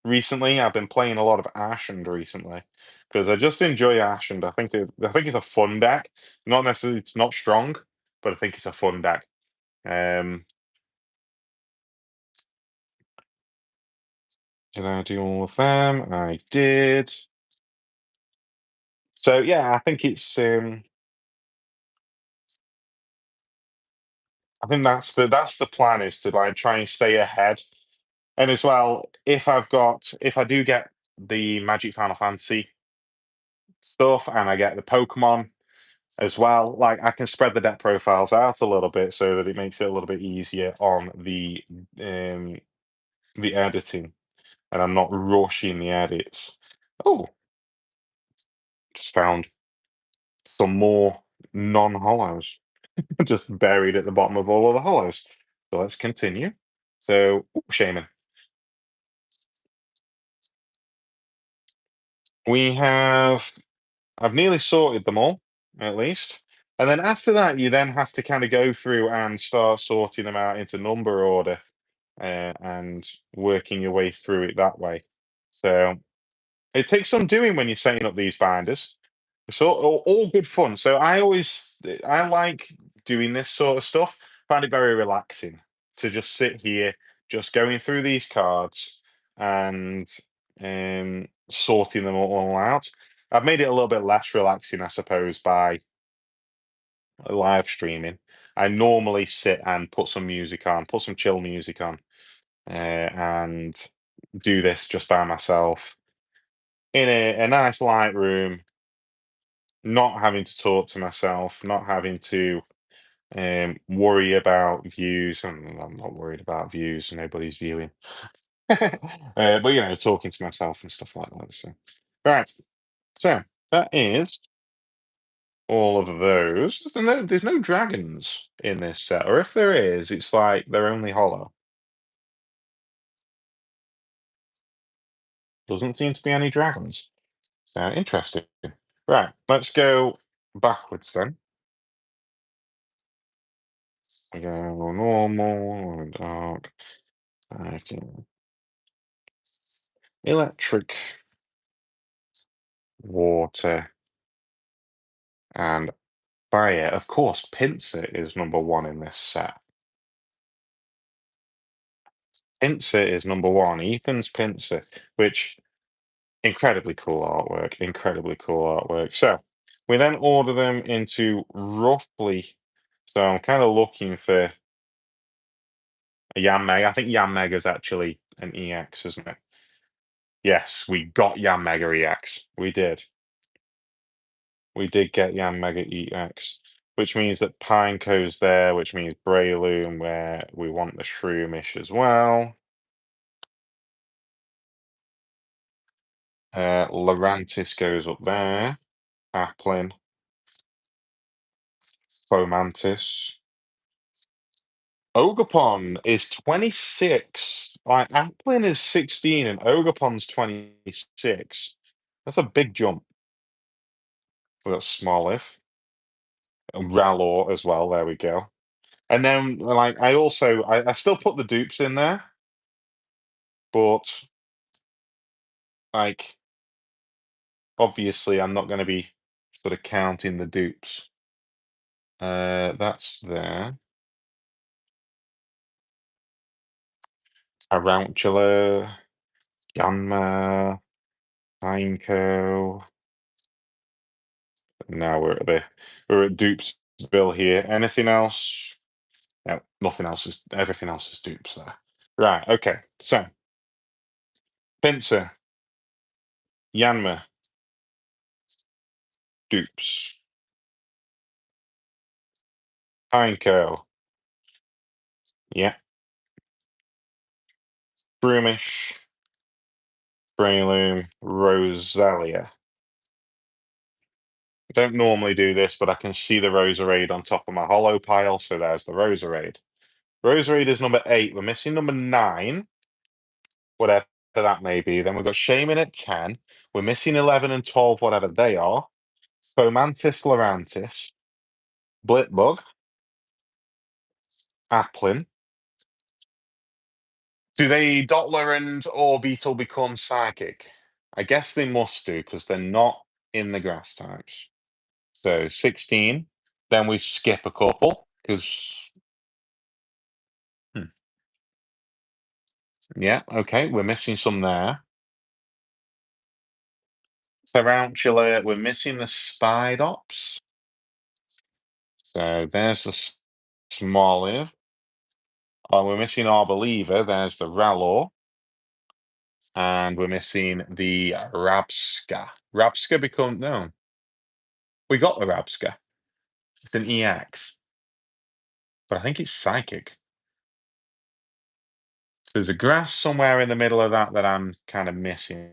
recently. I've been playing a lot of Ashend recently because I just enjoy Ashend. I think it's a fun deck. Not necessarily it's not strong, but I think it's a fun deck. Um, did I do all of them? I did. So yeah, I think that's the plan is to like try and stay ahead. And as well, if I do get the Magic Final Fantasy stuff and I get the Pokemon as well, like I can spread the deck profiles out a little bit so that it makes it a little bit easier on um the editing and I'm not rushing the edits. Oh, just found some more non-hollows just buried at the bottom of all of the hollows. So let's continue. So, ooh, Shaman. We have I've nearly sorted them all, at least. And then after that, you then have to kind of go through and start sorting them out into number order and working your way through it that way. So it takes some doing when you're setting up these binders. It's all good fun. So I like doing this sort of stuff. Find it very relaxing to just sit here, just going through these cards and sorting them all out. I've made it a little bit less relaxing, I suppose, by live streaming. I normally sit and put some music on, put some chill music on, and do this just by myself in a nice light room, not having to talk to myself, not having to worry about views. I'm not worried about views, nobody's viewing. But talking to myself and stuff like that. So, right. So that is all of those. There's no dragons in this set, or if there is, it's like they're only hollow. Doesn't seem to be any dragons. So interesting. Right, let's go backwards then. We go normal, dark, lighting, electric, water, and fire. Of course, Pinsir is number one in this set. Pinsir is number one. Ethan's Pinsir, which incredibly cool artwork. Incredibly cool artwork. So we then order them into roughly. So I'm kind of looking for a Yanmega. I think Yanmega is actually an EX, isn't it? Yes, we got Yanmega EX. We did. We did get Yanmega EX, which means that Pineco's there, which means Breloom, where we want the Shroomish as well. Lurantis goes up there. Applin, Fomantis. Ogapon is 26. Like Applin is 16 and Ogapon's 26. That's a big jump. We got Smoliv, and Ralor as well. There we go. And then like I still put the dupes in there, but like, obviously, I'm not going to be sort of counting the dupes. That's there. Tarantula, Janma, Pineco. Now we're at dupes bill here. Anything else? No, nothing else is everything else is dupes there. Right, okay. So Pincer, Yanma, dupes. Pineco, yeah. Broomish, Breloom, Rosalia. I don't normally do this, but I can see the Roserade on top of my hollow pile, so there's the Roserade. Roserade is number 8. We're missing number 9, whatever that may be. Then we've got Shaman at 10. We're missing 11 and 12, whatever they are. Fomantis Lorantis, Blitbug, Applin. Do they Dottler and or Beetle become psychic? I guess they must do because they're not in the grass types. So 16. Then we skip a couple because, yeah, okay, we're missing some there. Tarantula, we're missing the Spidops. So there's the Smoliv. Oh, we're missing our Believer. There's the Ralor. And we're missing the Rabska. Rabska become no. We got the Rabska. It's an EX, but I think it's psychic. So there's a grass somewhere in the middle of that that I'm kind of missing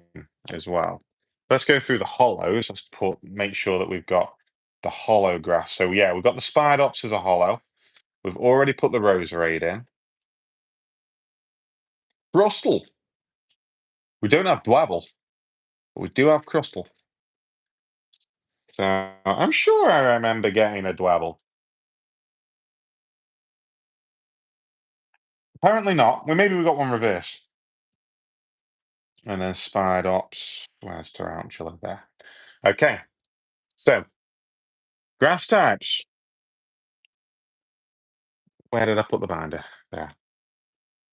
as well. Let's go through the hollows. Let's make sure that we've got the hollow grass. So yeah, we've got the Spidops as a hollow. We've already put the Roserade in. Crustle. We don't have Dwebble, but we do have Crustle. So I'm sure I remember getting a Dwebble. Apparently not. Well, maybe we got one reverse. And then Spidops. Where's Tarantula there? Okay. So grass types. Where did I put the binder? There.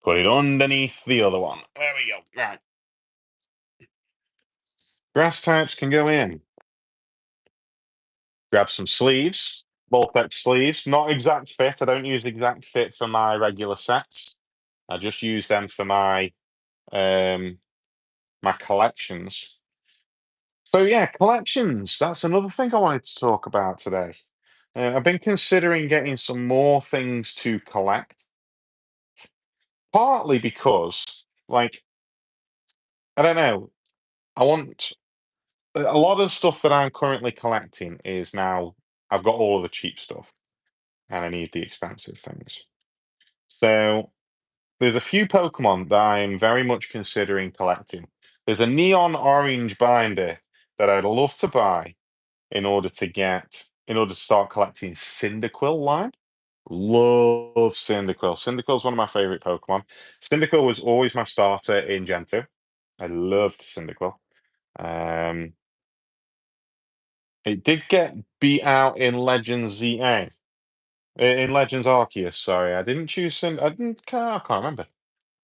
Put it underneath the other one. There we go. Right. Grass types can go in. Grab some sleeves. Volpex sleeves. Not exact fit. I don't use exact fit for my regular sets. I just use them for um my collections. So yeah, collections. That's another thing I wanted to talk about today. I've been considering getting some more things to collect, partly because, like, I don't know, I want a lot of stuff that I'm currently collecting is now I've got all of the cheap stuff and I need the expensive things. So there's a few Pokemon that I'm very much considering collecting. There's a neon orange binder that I'd love to buy in order to start collecting Cyndaquil line. Love Cyndaquil. Cyndaquil's one of my favorite Pokemon. Cyndaquil was always my starter in Gen 2. I loved Cyndaquil. Um, it did get beat out in Legends ZA. In Legends Arceus, sorry. I didn't choose I can't remember.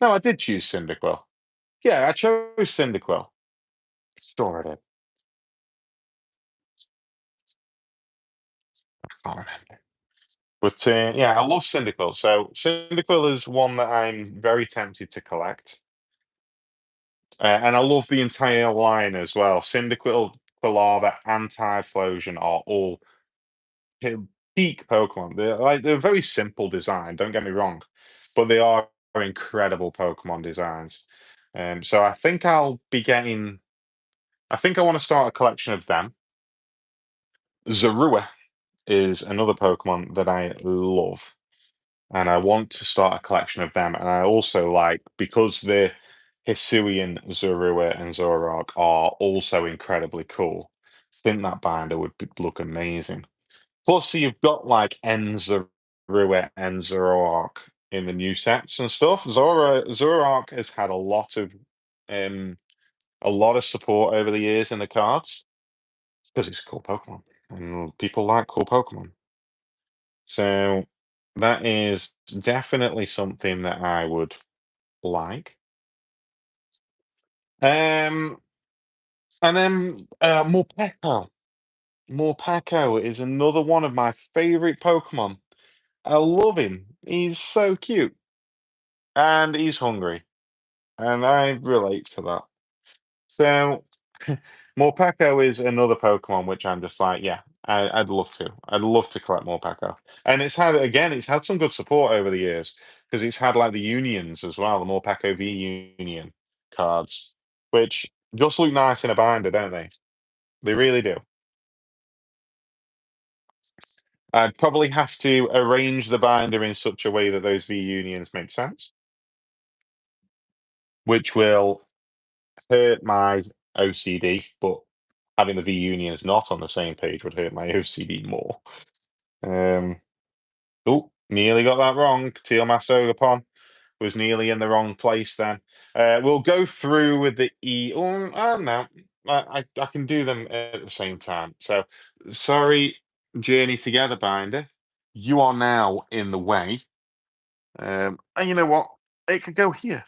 No, I did choose Cyndaquil. Yeah, I chose Cyndaquil. Sure I did. I can't remember. But yeah, I love Cyndaquil. So Cyndaquil is one that I'm very tempted to collect. And I love the entire line as well. Cyndaquil, Quilava, and Typhlosion are all peak Pokemon. They're very simple design, don't get me wrong, but they are incredible Pokemon designs. So I think I think I want to start a collection of them. Zorua is another Pokemon that I love, and I want to start a collection of them. And I also like because the Hisuian Zorua and Zoroark are also incredibly cool. I think that binder would look amazing. Plus, you've got like Enzarua and Zoroark in the new sets and stuff. Zoroark has had a lot of um a lot of support over the years in the cards because it's a cool Pokemon and people like cool Pokemon. So that is definitely something that I would like. Um, and then Morpeko. Morpeko is another one of my favorite Pokemon. I love him. He's so cute and he's hungry, and I relate to that. So, Morpeko is another Pokemon which I'm just like, yeah, I'd love to. I'd love to collect Morpeko. And it's had some good support over the years because it's had like the unions as well, the Morpeko V Union cards, which just look nice in a binder, don't they? They really do. I'd probably have to arrange the binder in such a way that those V unions make sense, which will hurt my OCD, but having the V unions not on the same page would hurt my OCD more. Um, oh, nearly got that wrong. Teal Master Ogapon was nearly in the wrong place then. We'll go through with the E. Oh, I don't know. I can do them at the same time. So, sorry, Journey Together binder. You are now in the way. And you know what? It could go here.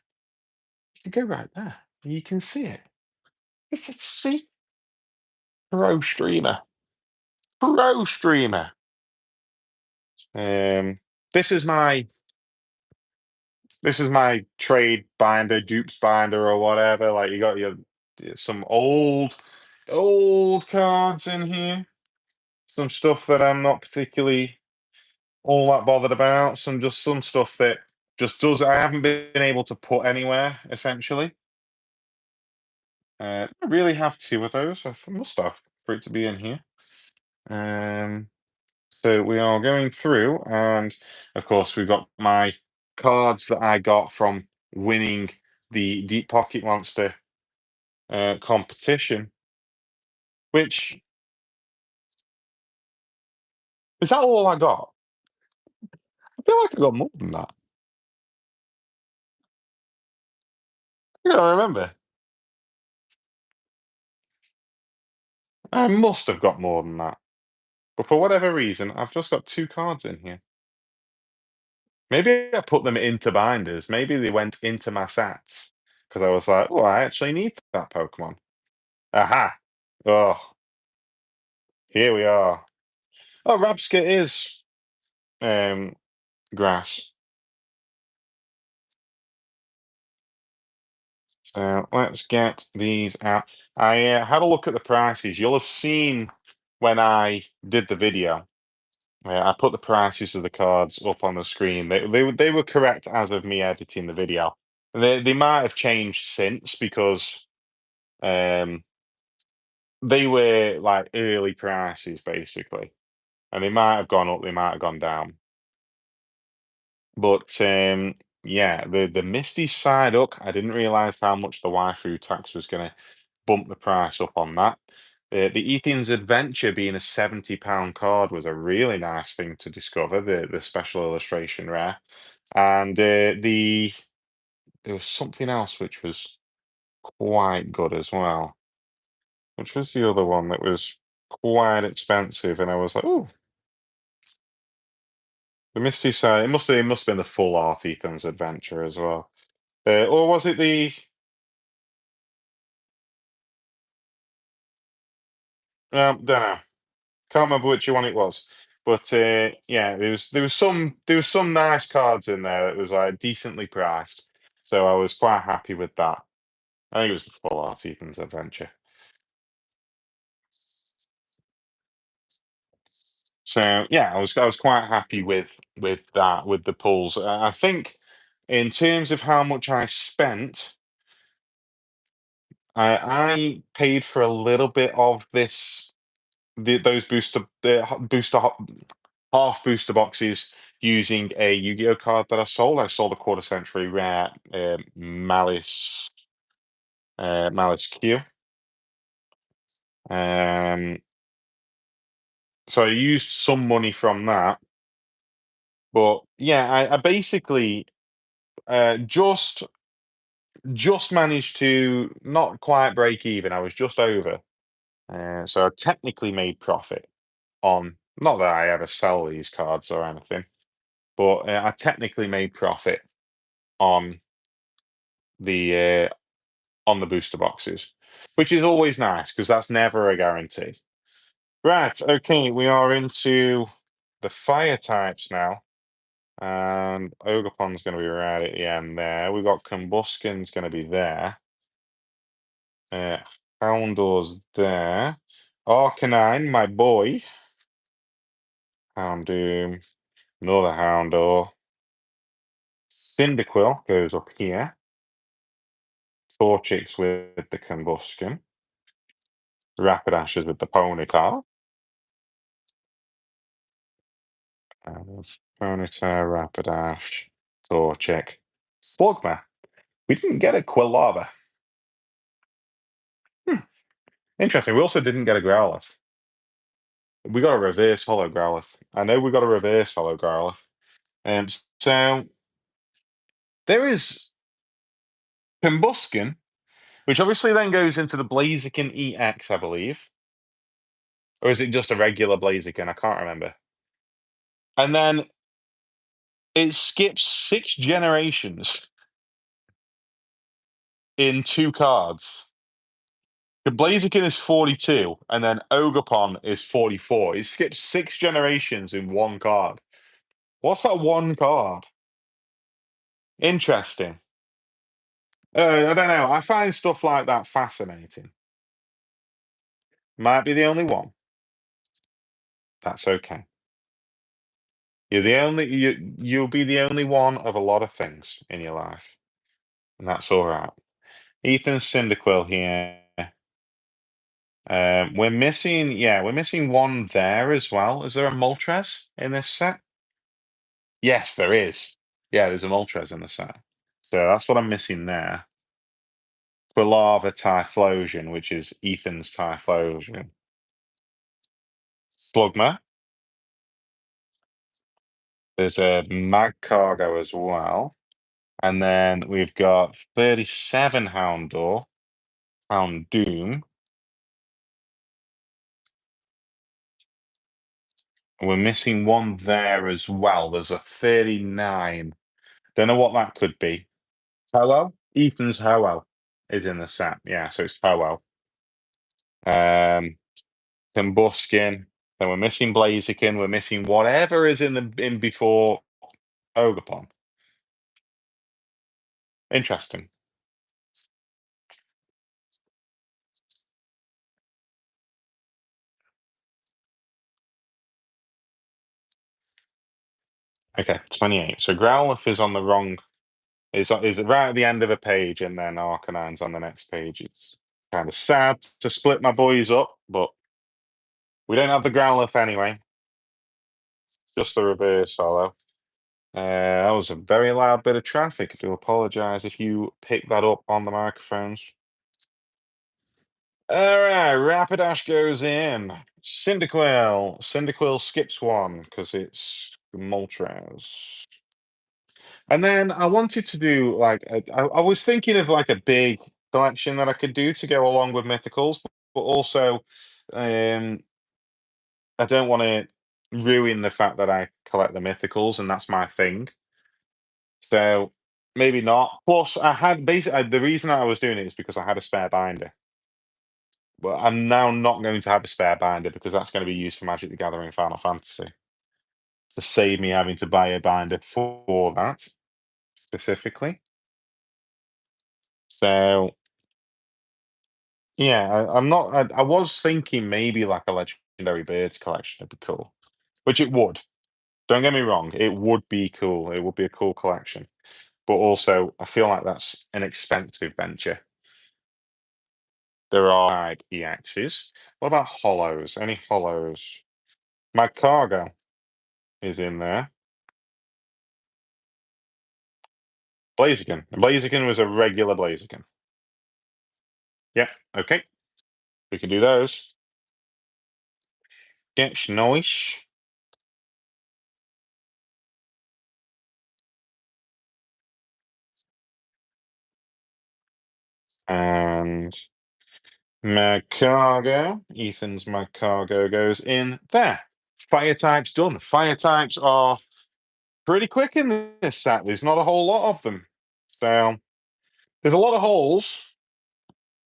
It could go right there. You can see it. See, pro streamer, pro streamer. Um, this is my trade binder, dupes binder, or whatever. Like you got some old cards in here. Some stuff that I'm not particularly all that bothered about. Some stuff that just does I haven't been able to put anywhere essentially. I really have two of those. Must have for it to be in here. Um, so we are going through, and of course, we've got my cards that I got from winning the Deep Pocket Monster competition. Which is that all I got? I feel like I got more than that. I don't remember. I must have got more than that. But for whatever reason, I've just got two cards in here. Maybe I put them into binders. Maybe they went into my sets because I was like, oh, I actually need that Pokemon. Aha! Oh, here we are. Oh, Rabska is um, grass. So let's get these out. I had a look at the prices. You'll have seen when I did the video. I put the prices of the cards up on the screen. They were correct as of me editing the video. They might have changed since because um, they were like early prices basically, and they might have gone up, they might have gone down. But yeah, the Misty Psyduck, I didn't realize how much the waifu tax was going to bump the price up on that. The Ethan's Adventure being a £70 card was a really nice thing to discover. The special illustration rare, and there was something else which was quite good as well. Which was the other one that was quite expensive, and I was like, oh, the Misty Side. It must have been the full art Ethan's Adventure as well. Or was it the? Don't know. Can't remember which one it was. But yeah, there was some nice cards in there that was like decently priced. So I was quite happy with that. I think it was the full art Ethan's Adventure. So yeah, I was quite happy with that with the pulls. I think in terms of how much I spent, I paid for a little bit of those booster half booster boxes using a Yu-Gi-Oh card that I sold. I sold a quarter century rare Malice Q. Um, so I used some money from that, but yeah, I basically just just managed to not quite break even. I was just over. So I technically made profit on, not that I ever sell these cards or anything, but I technically made profit on the uh, on the booster boxes, which is always nice because that's never a guarantee. Right, okay, we are into the fire types now. And Ogerpon's going to be right at the end there. We've got Combusken's going to be there. Uh, Houndour's there. Arcanine, my boy. Houndoom, another Houndour. Cyndaquil goes up here. Torchics with the Combusken. Rapidashes with the Ponyta. Ponyta, Rapidash, Torchic. Slugma. We didn't get a Quilava. Hmm, interesting. We also didn't get a Growlithe. We got a reverse hollow Growlithe. I know we got a reverse hollow Growlithe. So there is Combusken, which obviously then goes into the Blaziken EX, I believe. Or is it just a regular Blaziken? I can't remember. And then it skips 6 generations in 2 cards. The Blaziken is 42, and then Ogerpon is 44. It skips 6 generations in 1 card. What's that 1 card? Interesting. I don't know. I find stuff like that fascinating. Might be the only one. That's okay. You'll be the only one of a lot of things in your life, and that's all right. Ethan's Cyndaquil here. We're missing one there as well. Is there a Moltres in this set? Yes, there is. Yeah, there's a Moltres in the set. So that's what I'm missing there. Quilava Typhlosion, which is Ethan's Typhlosion. Slugma. There's a Magcargo as well. And then we've got 37 Houndour, Houndoom. And we're missing one there as well. There's a 39. Don't know what that could be. Ho-Oh? Ethan's Ho-Oh is in the set. Yeah, so it's Ho-Oh. Um, Combuskin. Then we're missing Blaziken. We're missing whatever is in before Ogerpon. Interesting. Okay, 28. So Growlithe is on the wrong. Is right at the end of a page, and then Arcanine's on the next page. It's kind of sad to split my boys up, but we don't have the Growlithe anyway. Just the reverse hollow. That was a very loud bit of traffic. I do apologise if you picked that up on the microphones. All right, Rapidash goes in. Cyndaquil. Cyndaquil skips one because it's Moltres. And then I wanted to do like I was thinking of like a big collection that I could do to go along with mythicals, but also um, I don't want to ruin the fact that I collect the mythicals and that's my thing. So maybe not. Plus, I had basically the reason I was doing it is because I had a spare binder. But I'm now not going to have a spare binder because that's going to be used for Magic the Gathering Final Fantasy to save me having to buy a binder for that specifically. So yeah, I'm not. I was thinking maybe like a Legendary Birds collection would be cool, which it would. Don't get me wrong, it would be cool. It would be a cool collection, but also I feel like that's an expensive venture. There are type EXs. What about hollows? Any hollows? My cargo is in there. Blaziken. Blaziken was a regular Blaziken. Yep. Okay. We can do those. Get nice. And mag cargo. Ethan's mag cargo goes in there. Fire types done. Fire types are pretty quick in this set. There's not a whole lot of them. So there's a lot of holes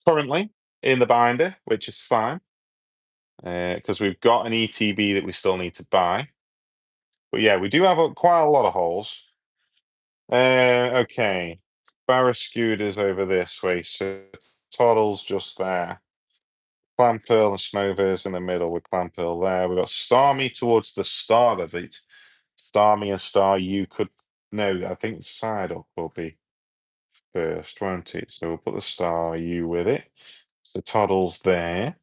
currently in the binder, which is fine. Because we've got an ETB that we still need to buy. But yeah, we do have quite a lot of holes. Okay. Barracuda's over this way, so Toddle's just there. Clampearl and Snowver's in the middle with Clampearl there. We've got Starmie towards the start of it. Starmie and Star U could no, I think side up will be first, won't it? So we'll put the Star U with it. So Toddle's there.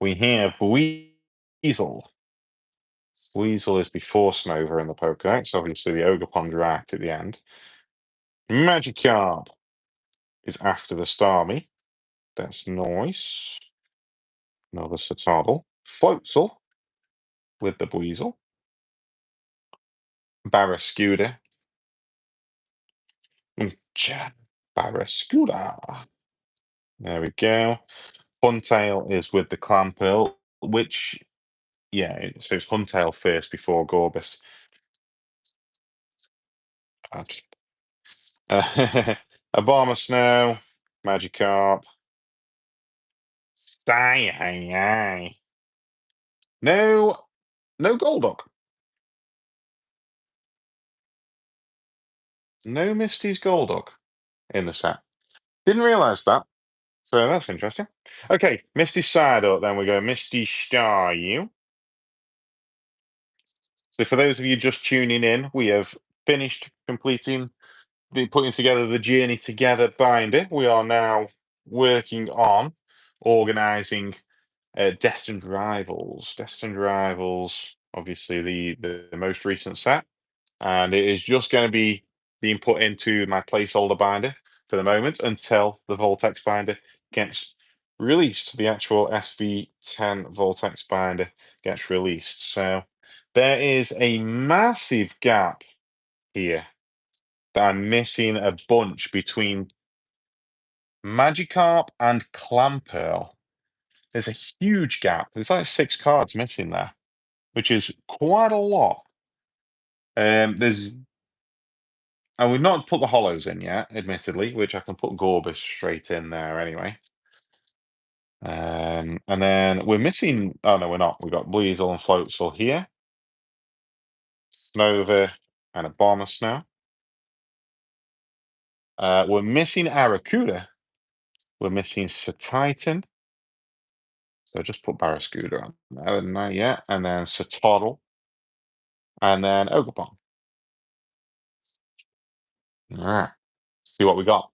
We have Weasel. Weasel is before Snover in the Pokedex. Obviously, the Ogerpon right at the end. Magikarp is after the Starmie. That's nice. Another Citadel. Floatzel with the Weasel. Barrascuda. Barrascuda. There we go. Huntail is with the Clamperl, which, yeah, so it's Huntail first before Gorbis. Obama Snow, Magikarp. Stay. No, no Golduck. No Misty's Golduck in the set. Didn't realise that. So that's interesting. Okay, Misty Psyduck, then we go Misty Staryu. So for those of you just tuning in, we have finished completing the putting together the Journey Together binder. We are now working on organising Destined Rivals. Destined Rivals, obviously the most recent set, and it is just going to be being put into my placeholder binder for the moment until the Voltex binder gets released. The actual SV10 Voltex binder gets released. So there is a massive gap here that I'm missing a bunch between Magikarp and Clamperl. There's a huge gap. There's like 6 cards missing there, which is quite a lot. There's and we've not put the hollows in yet, admittedly, which I can put Gorbis straight in there anyway. And then we're missing. Oh no, we're not. We've got Bleasel and Floatzel here, Snover and a Abomasnow. We're missing Aracuda. We're missing Titan. So just put Barrascuda on there, and that, yeah, and then Citadel, and then Ogerpon. All right, see what we got.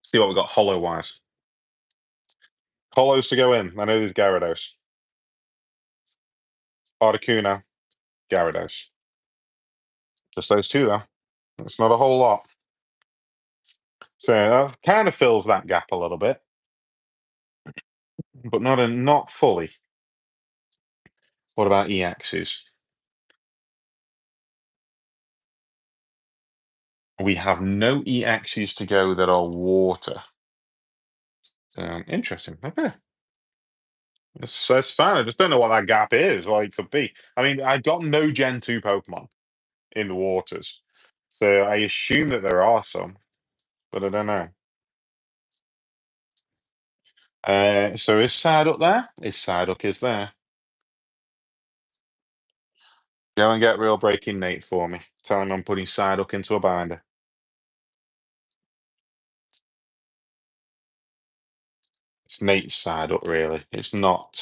See what we got hollow wise. Hollows to go in. I know there's Gyarados, Articuno, Gyarados. Just those two though. It's not a whole lot. So that kind of fills that gap a little bit, but not fully. What about EXs? We have no EXs to go that are water. Interesting. Okay. That's fine. I just don't know what that gap is, what it could be. I mean, I got no Gen 2 Pokemon in the waters. So I assume that there are some, but I don't know. So is Psyduck there? Is Psyduck is there? Go and get Real Breaking Nate for me. Tell him I'm putting Psyduck into a binder. It's Nate's Psyduck, really. It's not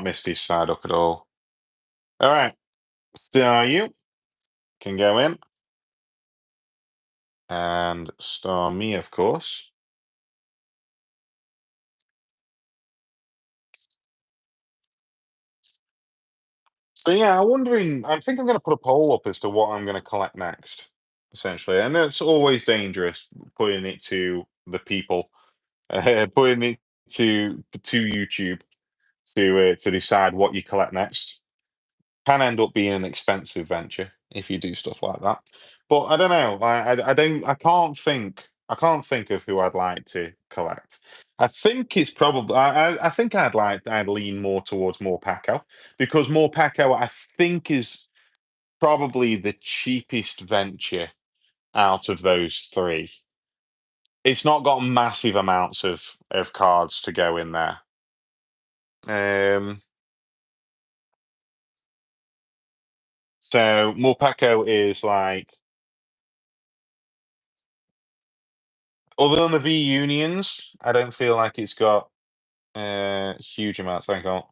Misty's Psyduck at all. All right. Star you can go in. And star me, of course. So yeah, I think I'm going to put a poll up as to what I'm going to collect next, essentially. And it's always dangerous putting it to the people, putting it to YouTube to decide what you collect next. Can end up being an expensive venture if you do stuff like that. But I don't know. I don't. I can't think of who I'd like to collect. I think it's probably. I think I'd lean more towards more Paco because more Paco I think is probably the cheapest venture out of those three. It's not got massive amounts of cards to go in there. Um, so Morpeko is like other than the V unions, I don't feel like it's got huge amounts. I got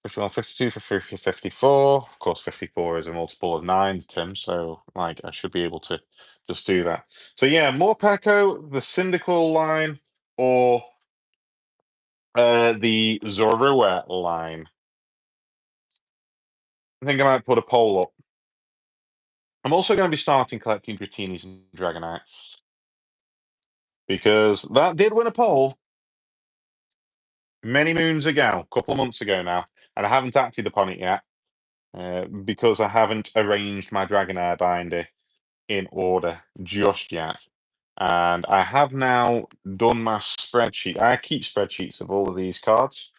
51, 52 for 54. Of course, 54 is a multiple of nine, Tim. So like I should be able to just do that. So yeah, Morpeko, the Syndical line, or the Zorua line. I think I might put a poll up. I'm also going to be starting collecting Dratinis and Dragonites because that did win a poll many moons ago, a couple of months ago now, and I haven't acted upon it yet because I haven't arranged my Dragonair binder in order just yet. And I have now done my spreadsheet. I keep spreadsheets of all of these cards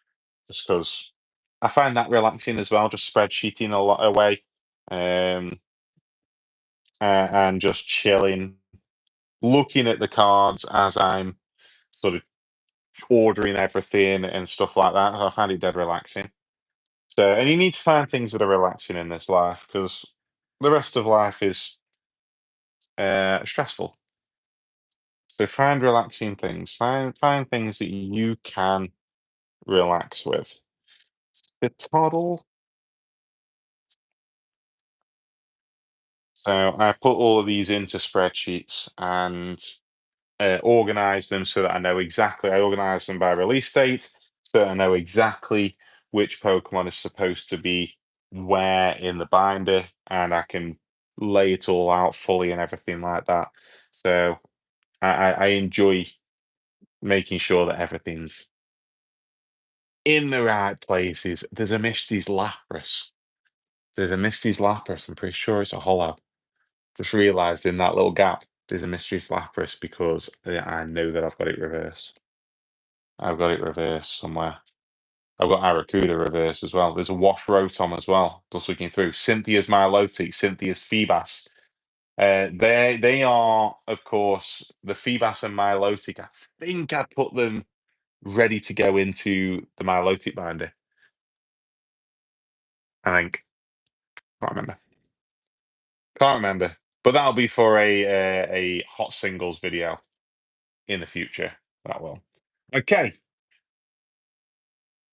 just because I find that relaxing as well, just spreadsheeting a lot away um, and just chilling, looking at the cards as I'm sort of ordering everything and stuff like that. I find it dead relaxing. So, and you need to find things that are relaxing in this life because the rest of life is stressful. So find relaxing things. Find things that you can relax with. The toddle. So I put all of these into spreadsheets and organize them so that I know exactly. I organize them by release date so that I know exactly which Pokemon is supposed to be where in the binder, and I can lay it all out fully and everything like that. So I enjoy making sure that everything's in the right places. There's a Misty's Lapras. There's a Misty's Lapras. I'm pretty sure it's a hollow. Just realised in that little gap, there's a Misty's Lapras because I know that I've got it reversed. I've got it reversed somewhere. I've got Aracuda reversed as well. There's a Wash Rotom as well. Just looking through. Cynthia's Milotic, Cynthia's Feebas. They are, of course, the Feebas and Milotic. I think I put them ready to go into the Milotic binder. I think. Can't remember. Can't remember. But that'll be for a hot singles video in the future. That will. Okay.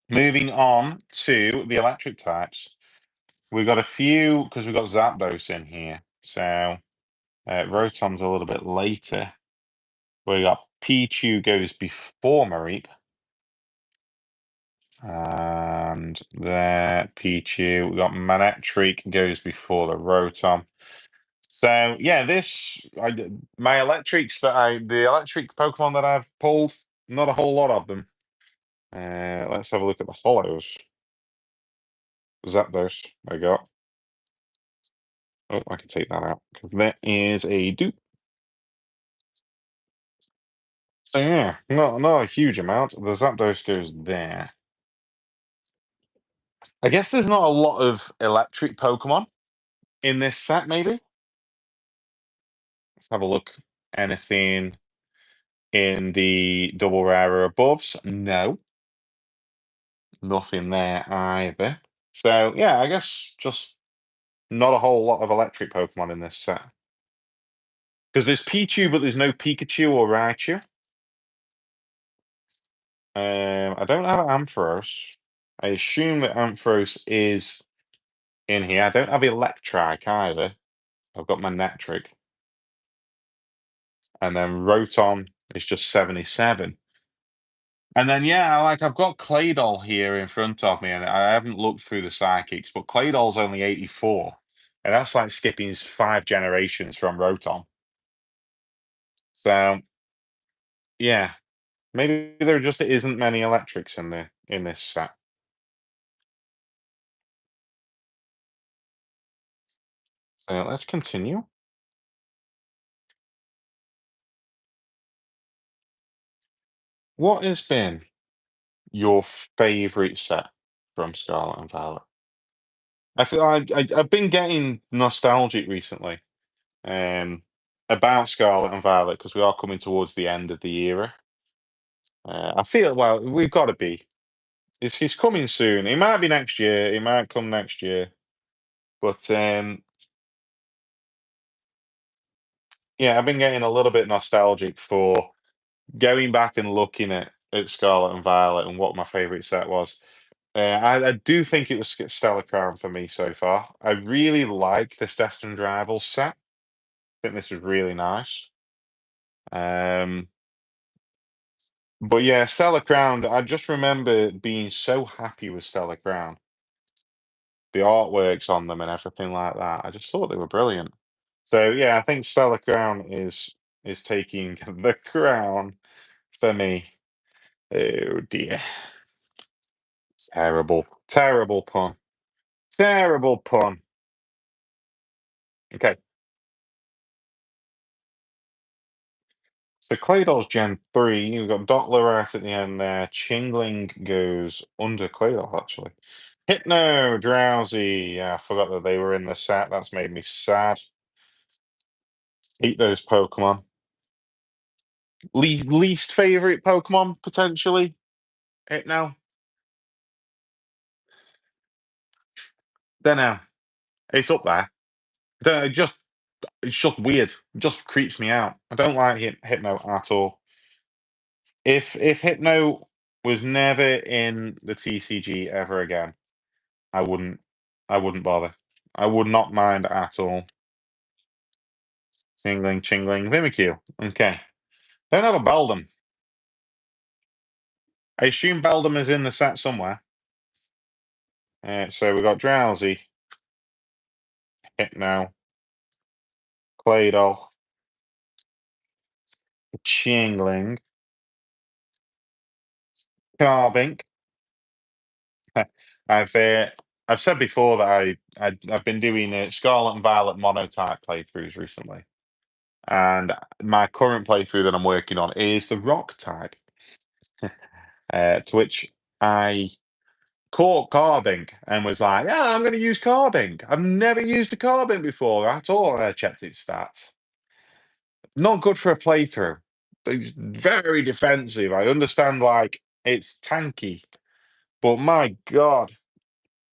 Moving on to the electric types. We've got a few because we've got Zapdos in here. So Rotom's a little bit later. We got Pichu goes before Mareep. And there, Pichu. We got Manectric goes before the Rotom. So yeah, my electrics the electric Pokemon that I've pulled, not a whole lot of them. Let's have a look at the hollows. Zapdos, I got. Oh, I can take that out because that is a dupe. So yeah, not a huge amount. The Zapdos goes there. I guess there's not a lot of electric Pokemon in this set, maybe. Let's have a look. Anything in the double rare or aboves? No, nothing there either. So yeah, I guess just not a whole lot of electric Pokemon in this set. Because there's Pichu, but there's no Pikachu or Raichu. I don't have Ampharos. I assume that Ampharos is in here. I don't have Electrike either. I've got my Netric. And then Rotom is just 77. And then yeah, like I've got Claydol here in front of me, and I haven't looked through the psychics, but Claydol's only 84. And that's like skipping 5 generations from Rotom. So yeah, maybe there just isn't many electrics in this set. So let's continue. What has been your favorite set from Scarlet and Violet? I feel I've been getting nostalgic recently, um, about Scarlet and Violet because we are coming towards the end of the era. I feel well, we've got to be. It's coming soon. It might be next year. It might come next year. But yeah, I've been getting a little bit nostalgic for going back and looking at Scarlet and Violet and what my favorite set was. I do think it was Stellar Crown for me so far. I really like this Destined Rivals set. I think this is really nice. Um, but yeah, Stellar Crown, I just remember being so happy with Stellar Crown. The artworks on them and everything like that. I just thought they were brilliant. So yeah, I think Stellar Crown is taking the crown for me. Oh dear. Terrible. Terrible pun. Terrible pun. Okay. So Cladle's Gen 3, you've got Dottler right at the end there. Chingling goes under Cladle, actually. Hypno, Drowsy. Yeah, I forgot that they were in the set. That's made me sad. Hate those Pokemon. Least favorite Pokemon, potentially. Hypno. Don't know. It's up there. It's just weird. It just creeps me out. I don't like Hypno at all. If Hypno was never in the TCG ever again, I wouldn't I wouldn't bother. I would not mind at all. Singling, Chingling, Mimikyu. Okay. Don't have a Beldum. I assume Beldum is in the set somewhere. So we got Drowsy, Hypno, Claydol, Chingling, Carbink. I've uh, I've said before that I've been doing Scarlet and Violet monotype playthroughs recently, and my current playthrough that I'm working on is the Rock type. To which I caught Carbink and was like, "Yeah, I'm going to use Carbink. I've never used a Carbink before at all." And I checked its stats. Not good for a playthrough. It's very defensive. I understand, like it's tanky, but my God,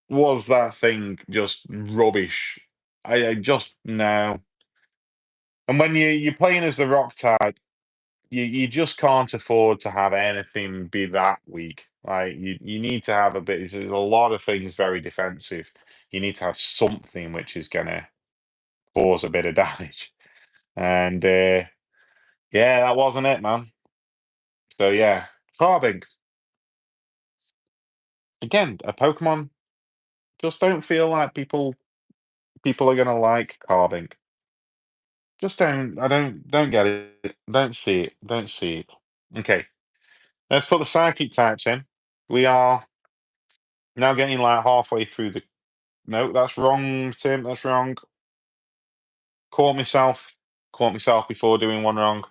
was that thing just rubbish? I just no. And when you're playing as the Rock type, you just can't afford to have anything be that weak. Like you need to have a bit. There's a lot of things very defensive. You need to have something which is gonna cause a bit of damage. And yeah, that wasn't it, man. So yeah, Carbink again, a Pokemon. Just don't feel like people are gonna like Carbink. Just don't. I don't get it. Don't see it. Don't see it. Okay, let's put the psychic types in. We are now getting like halfway through the. No, that's wrong, Tim. That's wrong. Caught myself. Caught myself before doing one wrong.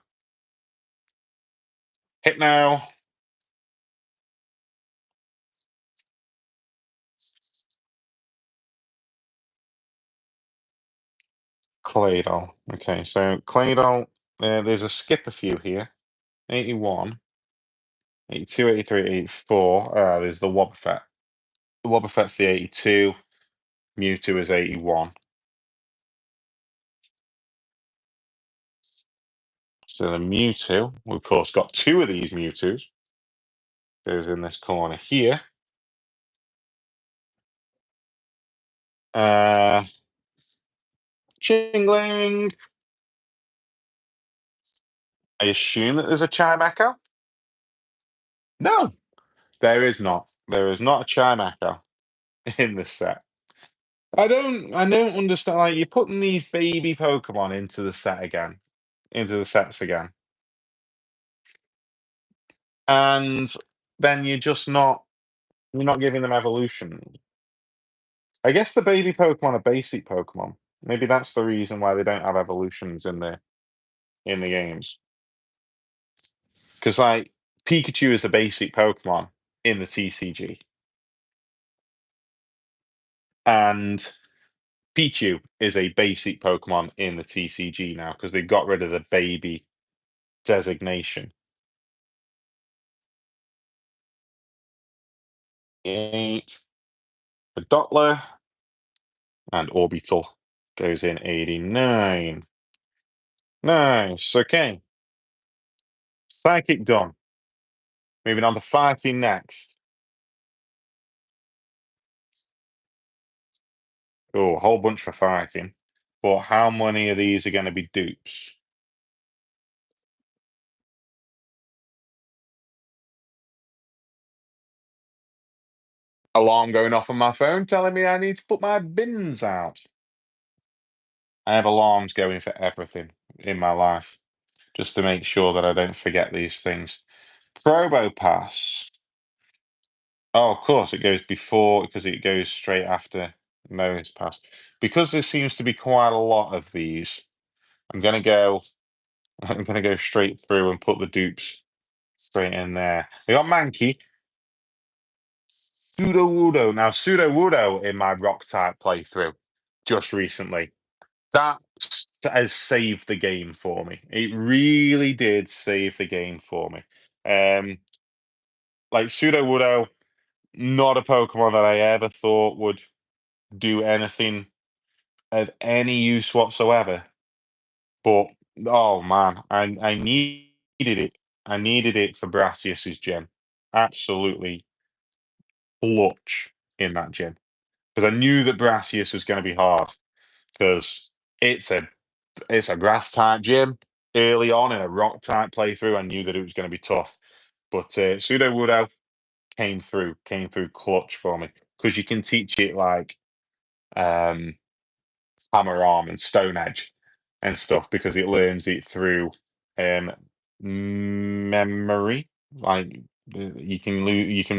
Hit now. Claydol. Okay, so Claydol. There's a skip a few here. 81, 82, 83, 84. There's the Wobbuffet. The Wobbuffet's the 82. Mewtwo is 81. So the Mewtwo, we've of course got two of these Mewtwo's. Goes in this corner here. Uh, Chingling. I assume that there's a Chime Echo. No, there is not. There is not a Chime Echo in this set. I don't understand. Like you're putting these baby Pokemon into the set again, into the sets again, and then you're not giving them evolution. I guess the baby Pokemon are basic Pokemon. Maybe that's the reason why they don't have evolutions in the games. Because like Pikachu is a basic Pokemon in the TCG, and Pichu is a basic Pokemon in the TCG now because they got rid of the baby designation. 8 for Dottler, and Orbital goes in 89. Nice. Okay. Psychic done. Moving on to fighting next. Oh, a whole bunch for fighting. But how many of these are going to be dupes? Alarm going off on my phone telling me I need to put my bins out. I have alarms going for everything in my life just to make sure that I don't forget these things. Probopass. Oh, of course, it goes before because it goes straight after Mo's pass. Because there seems to be quite a lot of these, I'm gonna go. I'm gonna go straight through and put the dupes straight in there. We got Mankey, Sudowoodo. Now, Sudowoodo in my rock type playthrough just recently, that has saved the game for me. It really did save the game for me. Um, like Sudowoodo, not a Pokemon that I ever thought would do anything of any use whatsoever. But oh man, I needed it. I needed it for Brassius's gym. Absolutely clutch in that gym because I knew that Brassius was going to be hard because it's a it's a grass type gym. Early on in a rock type playthrough, I knew that it was going to be tough. But Sudowoodo came through clutch for me because you can teach it like um, Hammer Arm and Stone Edge and stuff because it learns it through um, memory. Like you can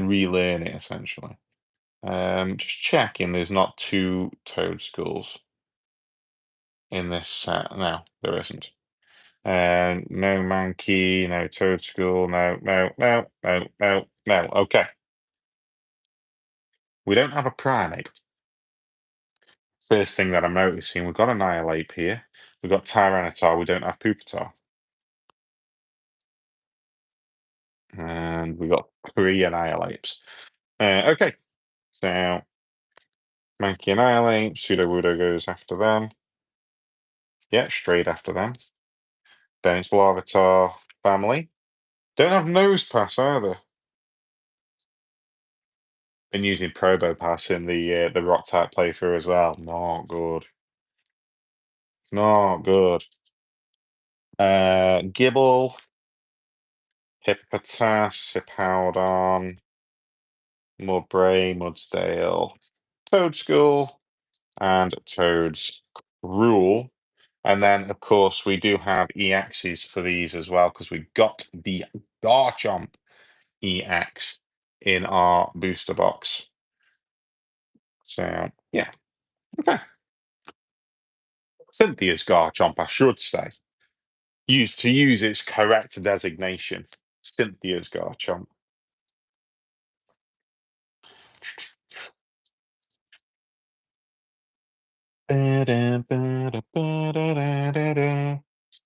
relearn it essentially. Just checking, there's not two Toad Schools in this set. No, there isn't. No Mankey, no Toad School, no. Okay, we don't have a Primate. First thing that I'm noticing, we've got Annihilate here. We've got Tyranitar, we don't have Pupitar. And we got 3 Annihilates. Okay, so Mankey Annihilate, Sudowoodo goes after them. Yeah, straight after them. Then it's Larvitar family. Don't have Nose Pass either. Been using Probopass in the Rock type playthrough as well. Not good. Not good. Gibble, Hippopotas, Hippowdon, Mudbray, Mudsdale, Toadschool, and Toad's Rule. And then, of course, we do have EXs for these as well because we've got the Garchomp EX in our booster box. So, yeah. Okay. Cynthia's Garchomp, I should say. Used to use its correct designation. Cynthia's Garchomp.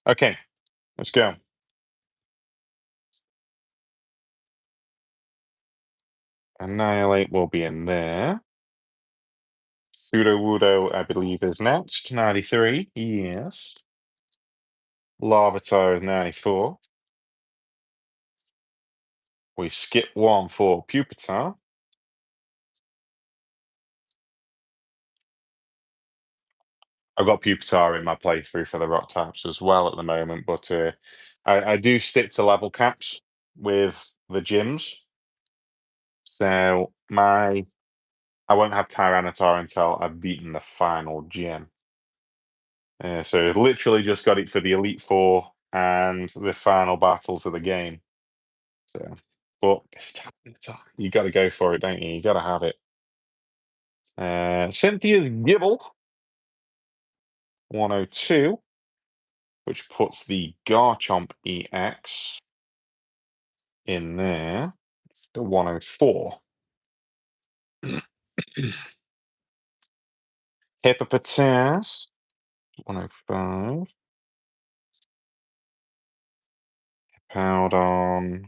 Okay, let's go. Annihilate will be in there. Sudowoodo, I believe, is next. 93. Yes. Larvitar is 94. We skip one for Pupitar. I've got Pupitar in my playthrough for the rock types as well at the moment, but I do stick to level caps with the gyms. So I won't have Tyranitar until I've beaten the final gym. So I've literally just got it for the Elite Four and the final battles of the game. So, but you got to go for it, don't you? You got to have it. Cynthia's Gibble, 102, which puts the Garchomp EX in there. 104. Hippopotamus, 105. Powdon.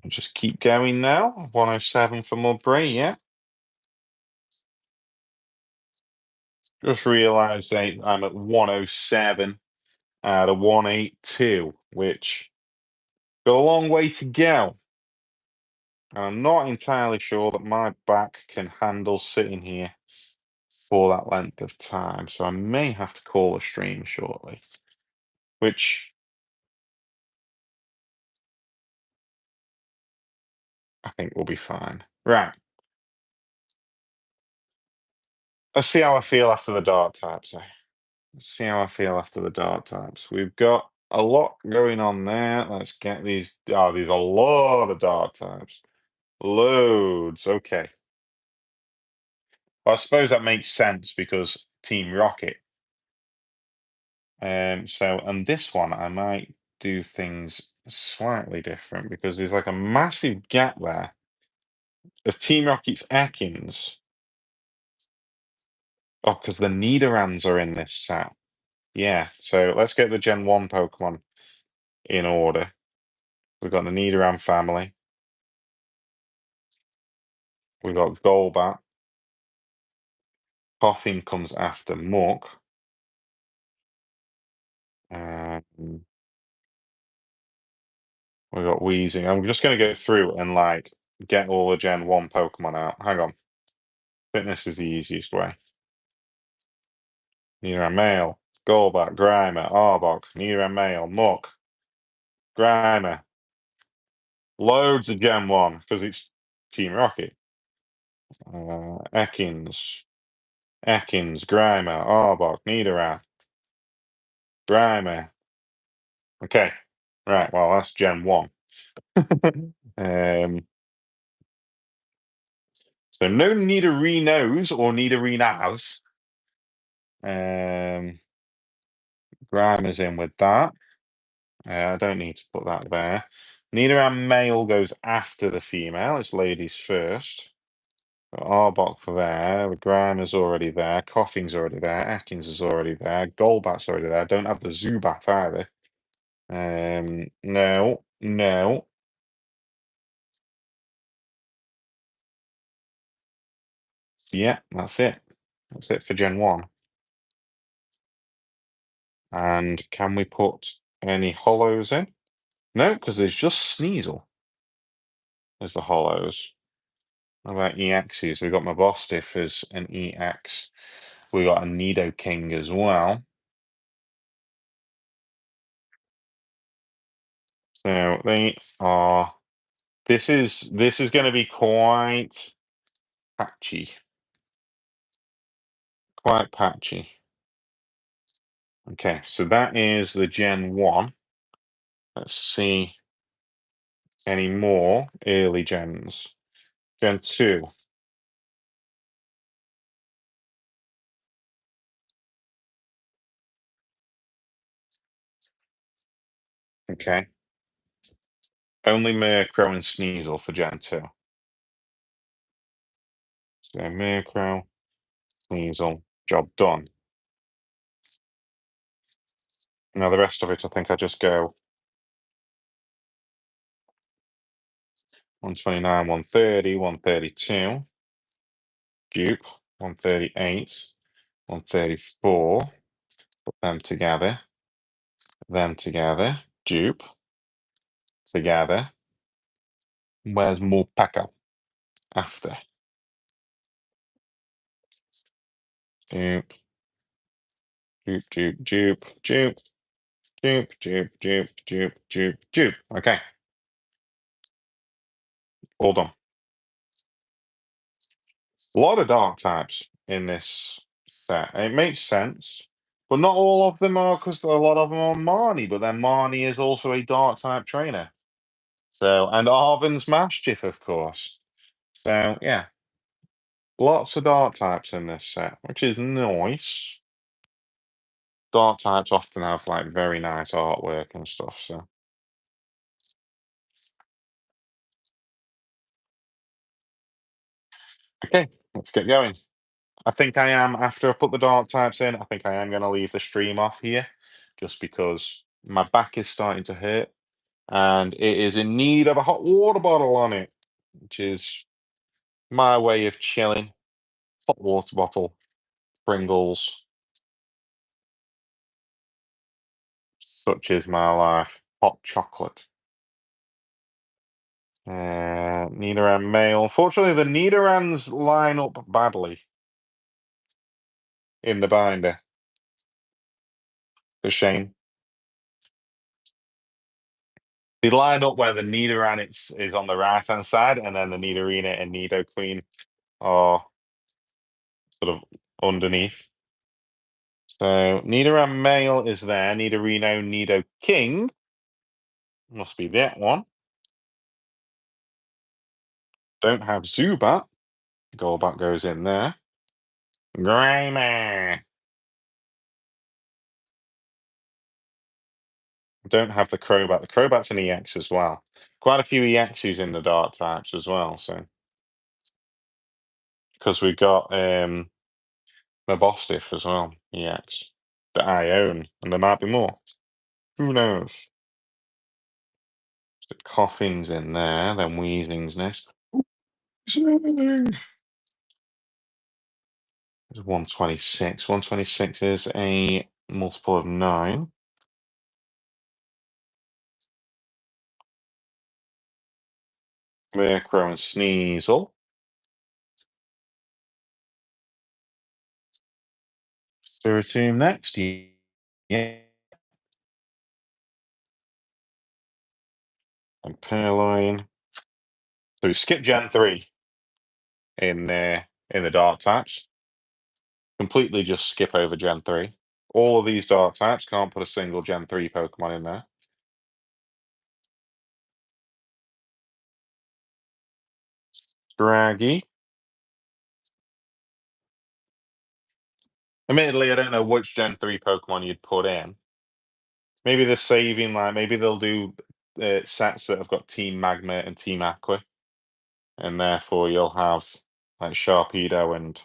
I'll just keep going now. 107 for Mudbury, yeah. Just realised I'm at 107 out of 182, which got a long way to go. And I'm not entirely sure that my back can handle sitting here for that length of time. So I may have to call a stream shortly, which I think will be fine. Right. Let's see how I feel after the dark types. Let's see how I feel after the dark types. We've got a lot going on there. Let's get these. Oh, there's a lot of dark types. Loads. Okay. Well, I suppose that makes sense because Team Rocket. And this one I might do things slightly different because there's like a massive gap there of Team Rocket's Ekans. Oh, because the Nidorans are in this set. Yeah, so let's get the Gen 1 Pokemon in order. We've got the Nidoran family. We've got Golbat. Coughing comes after Muck. Um, we've got Wheezing. I'm just going to go through and like get all the Gen 1 Pokemon out. Hang on. I think this is the easiest way. Nidoran Male, Golbat, Grimer, Arbok, Nidoran Male, Muck, Grimer. Loads of Gen 1 because it's Team Rocket. Ekans, Grimer, Arbok, Nidoran, Grimer. Okay, right. Well, that's Gen 1. um, so no Nidorinos or Nidorinas. Um, Grimer's in with that. I don't need to put that there. Nidoran male goes after the female. It's ladies first. Got Arbok for there. The Grimer's already there. Coughing's already there. Atkins is already there. Golbat's already there. Don't have the Zubat either. No, no. Yeah, that's it. That's it for Gen 1. And can we put any hollows in? No, because there's just Sneasel as the hollows. What about EXs? We've got my Bostiff as an EX. We got a Nidoking as well. So they are. This is going to be quite patchy. Quite patchy. Okay, so that is the Gen 1. Let's see any more early gens. Gen 2. Okay. Only Murkrow and Sneasel for Gen 2. So Murkrow, Sneasel, job done. Now the rest of it, I think I just go 129, 130, 132. Dupe, 138, 134. Put them together. Dupe, together. Where's Morpeko after? Dupe, dupe. Okay, all done. A lot of dark types in this set. It makes sense, but not all of them are because a lot of them are Marnie, but then Marnie is also a dark type trainer. So, and Arven's Mischief, of course. So, yeah, lots of dark types in this set, which is nice. dark types often have like very nice artwork and stuff. So okay, let's get going. I think I am, after I put the dark types in, I think I am going to leave the stream off here just because my back is starting to hurt and it is in need of a hot water bottle on it, which is my way of chilling. Hot water bottle, Pringles, such is my life. Hot chocolate. Nidoran male. Unfortunately, the Nidorans line up badly in the binder. A shame. They line up where the Nidoran is on the right hand side, and then the Nidorina and Nidoqueen are sort of underneath. So Nidoran male is there. Nidorino, Nidoking must be that one. Don't have Zubat. Golbat goes in there. Grimer. Don't have the Crobat. The Crobat's an EX as well. Quite a few EXs in the dark types as well. So because we got Mabostiff as well, EX, that I own, and there might be more. Who knows? The coughing's in there, then wheezing's next. There's 126. 126 is a multiple of 9. Murkrow and Sneasel. Spiritomb next. Yeah. And Purloin. So we skip Gen 3 in the dark types. Completely just skip over Gen 3. All of these dark types, can't put a single Gen 3 Pokemon in there. Scraggy. Admittedly, I don't know which Gen 3 Pokemon you'd put in. Maybe they're saving, like, maybe they'll do sets that have got Team Magma and Team Aqua, and therefore you'll have like Sharpedo and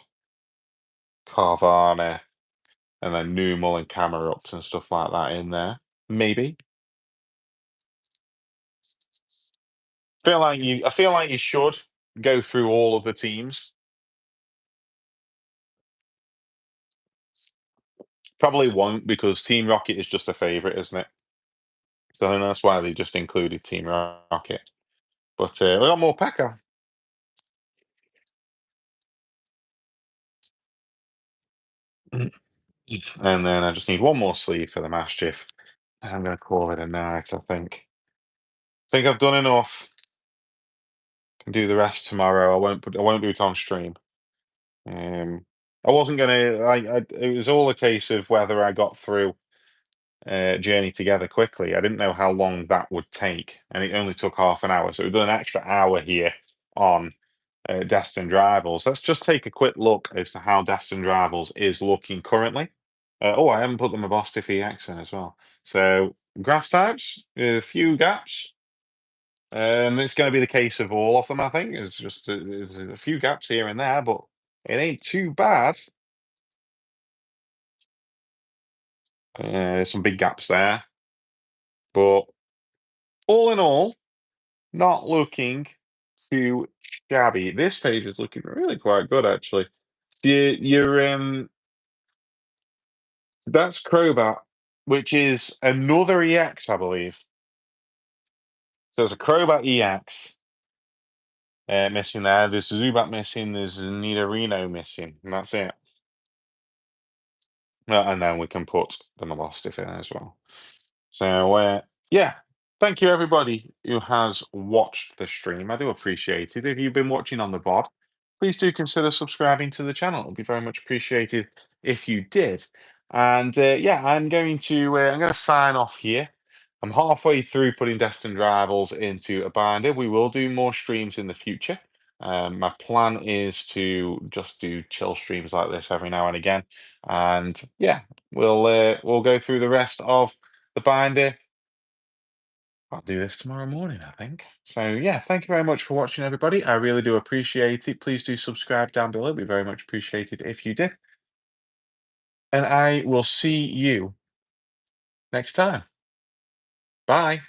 Carvana, and then Numel and Camerupt and stuff like that in there. Maybe. I feel like you should go through all of the teams. Probably won't because Team Rocket is just a favorite, isn't it? So I think that's why they just included Team Rocket. But we got more Pekka. And then I just need one more sleeve for the Mastiff. And I'm going to call it a night, I think. Think I've done enough. Can do the rest tomorrow. I won't do it on stream. I wasn't gonna. It was all a case of whether I got through Journey Together quickly. I didn't know how long that would take, and it only took half an hour. So we've done an extra hour here on Destined Rivals. Let's just take a quick look as to how Destined Rivals is looking currently. I haven't put the Mabostiff EX in as well. So grass types, a few gaps. It's going to be the case of all of them, I think. It's just there's a few gaps here and there, but it ain't too bad. Some big gaps there, but all in all, not looking too shabby. This stage is looking really quite good, actually. That's Crobat, which is another EX, I believe. So it's a Crobat EX missing there. There's Zubat missing. There's Nidorino missing, and that's it. And then we can put the Mastiff in as well. So, yeah, thank you everybody who has watched the stream. I do appreciate it. If you've been watching on the VOD, please do consider subscribing to the channel. It would be very much appreciated if you did. And yeah, I'm going to sign off here. I'm halfway through putting Destined Rivals into a binder. We will do more streams in the future. My plan is to just do chill streams like this every now and again, and yeah, we'll go through the rest of the binder. I'll do this tomorrow morning, I think. So yeah, thank you very much for watching, everybody. I really do appreciate it. Please do subscribe down below. It'd be very much appreciated if you did. And I will see you next time. Bye.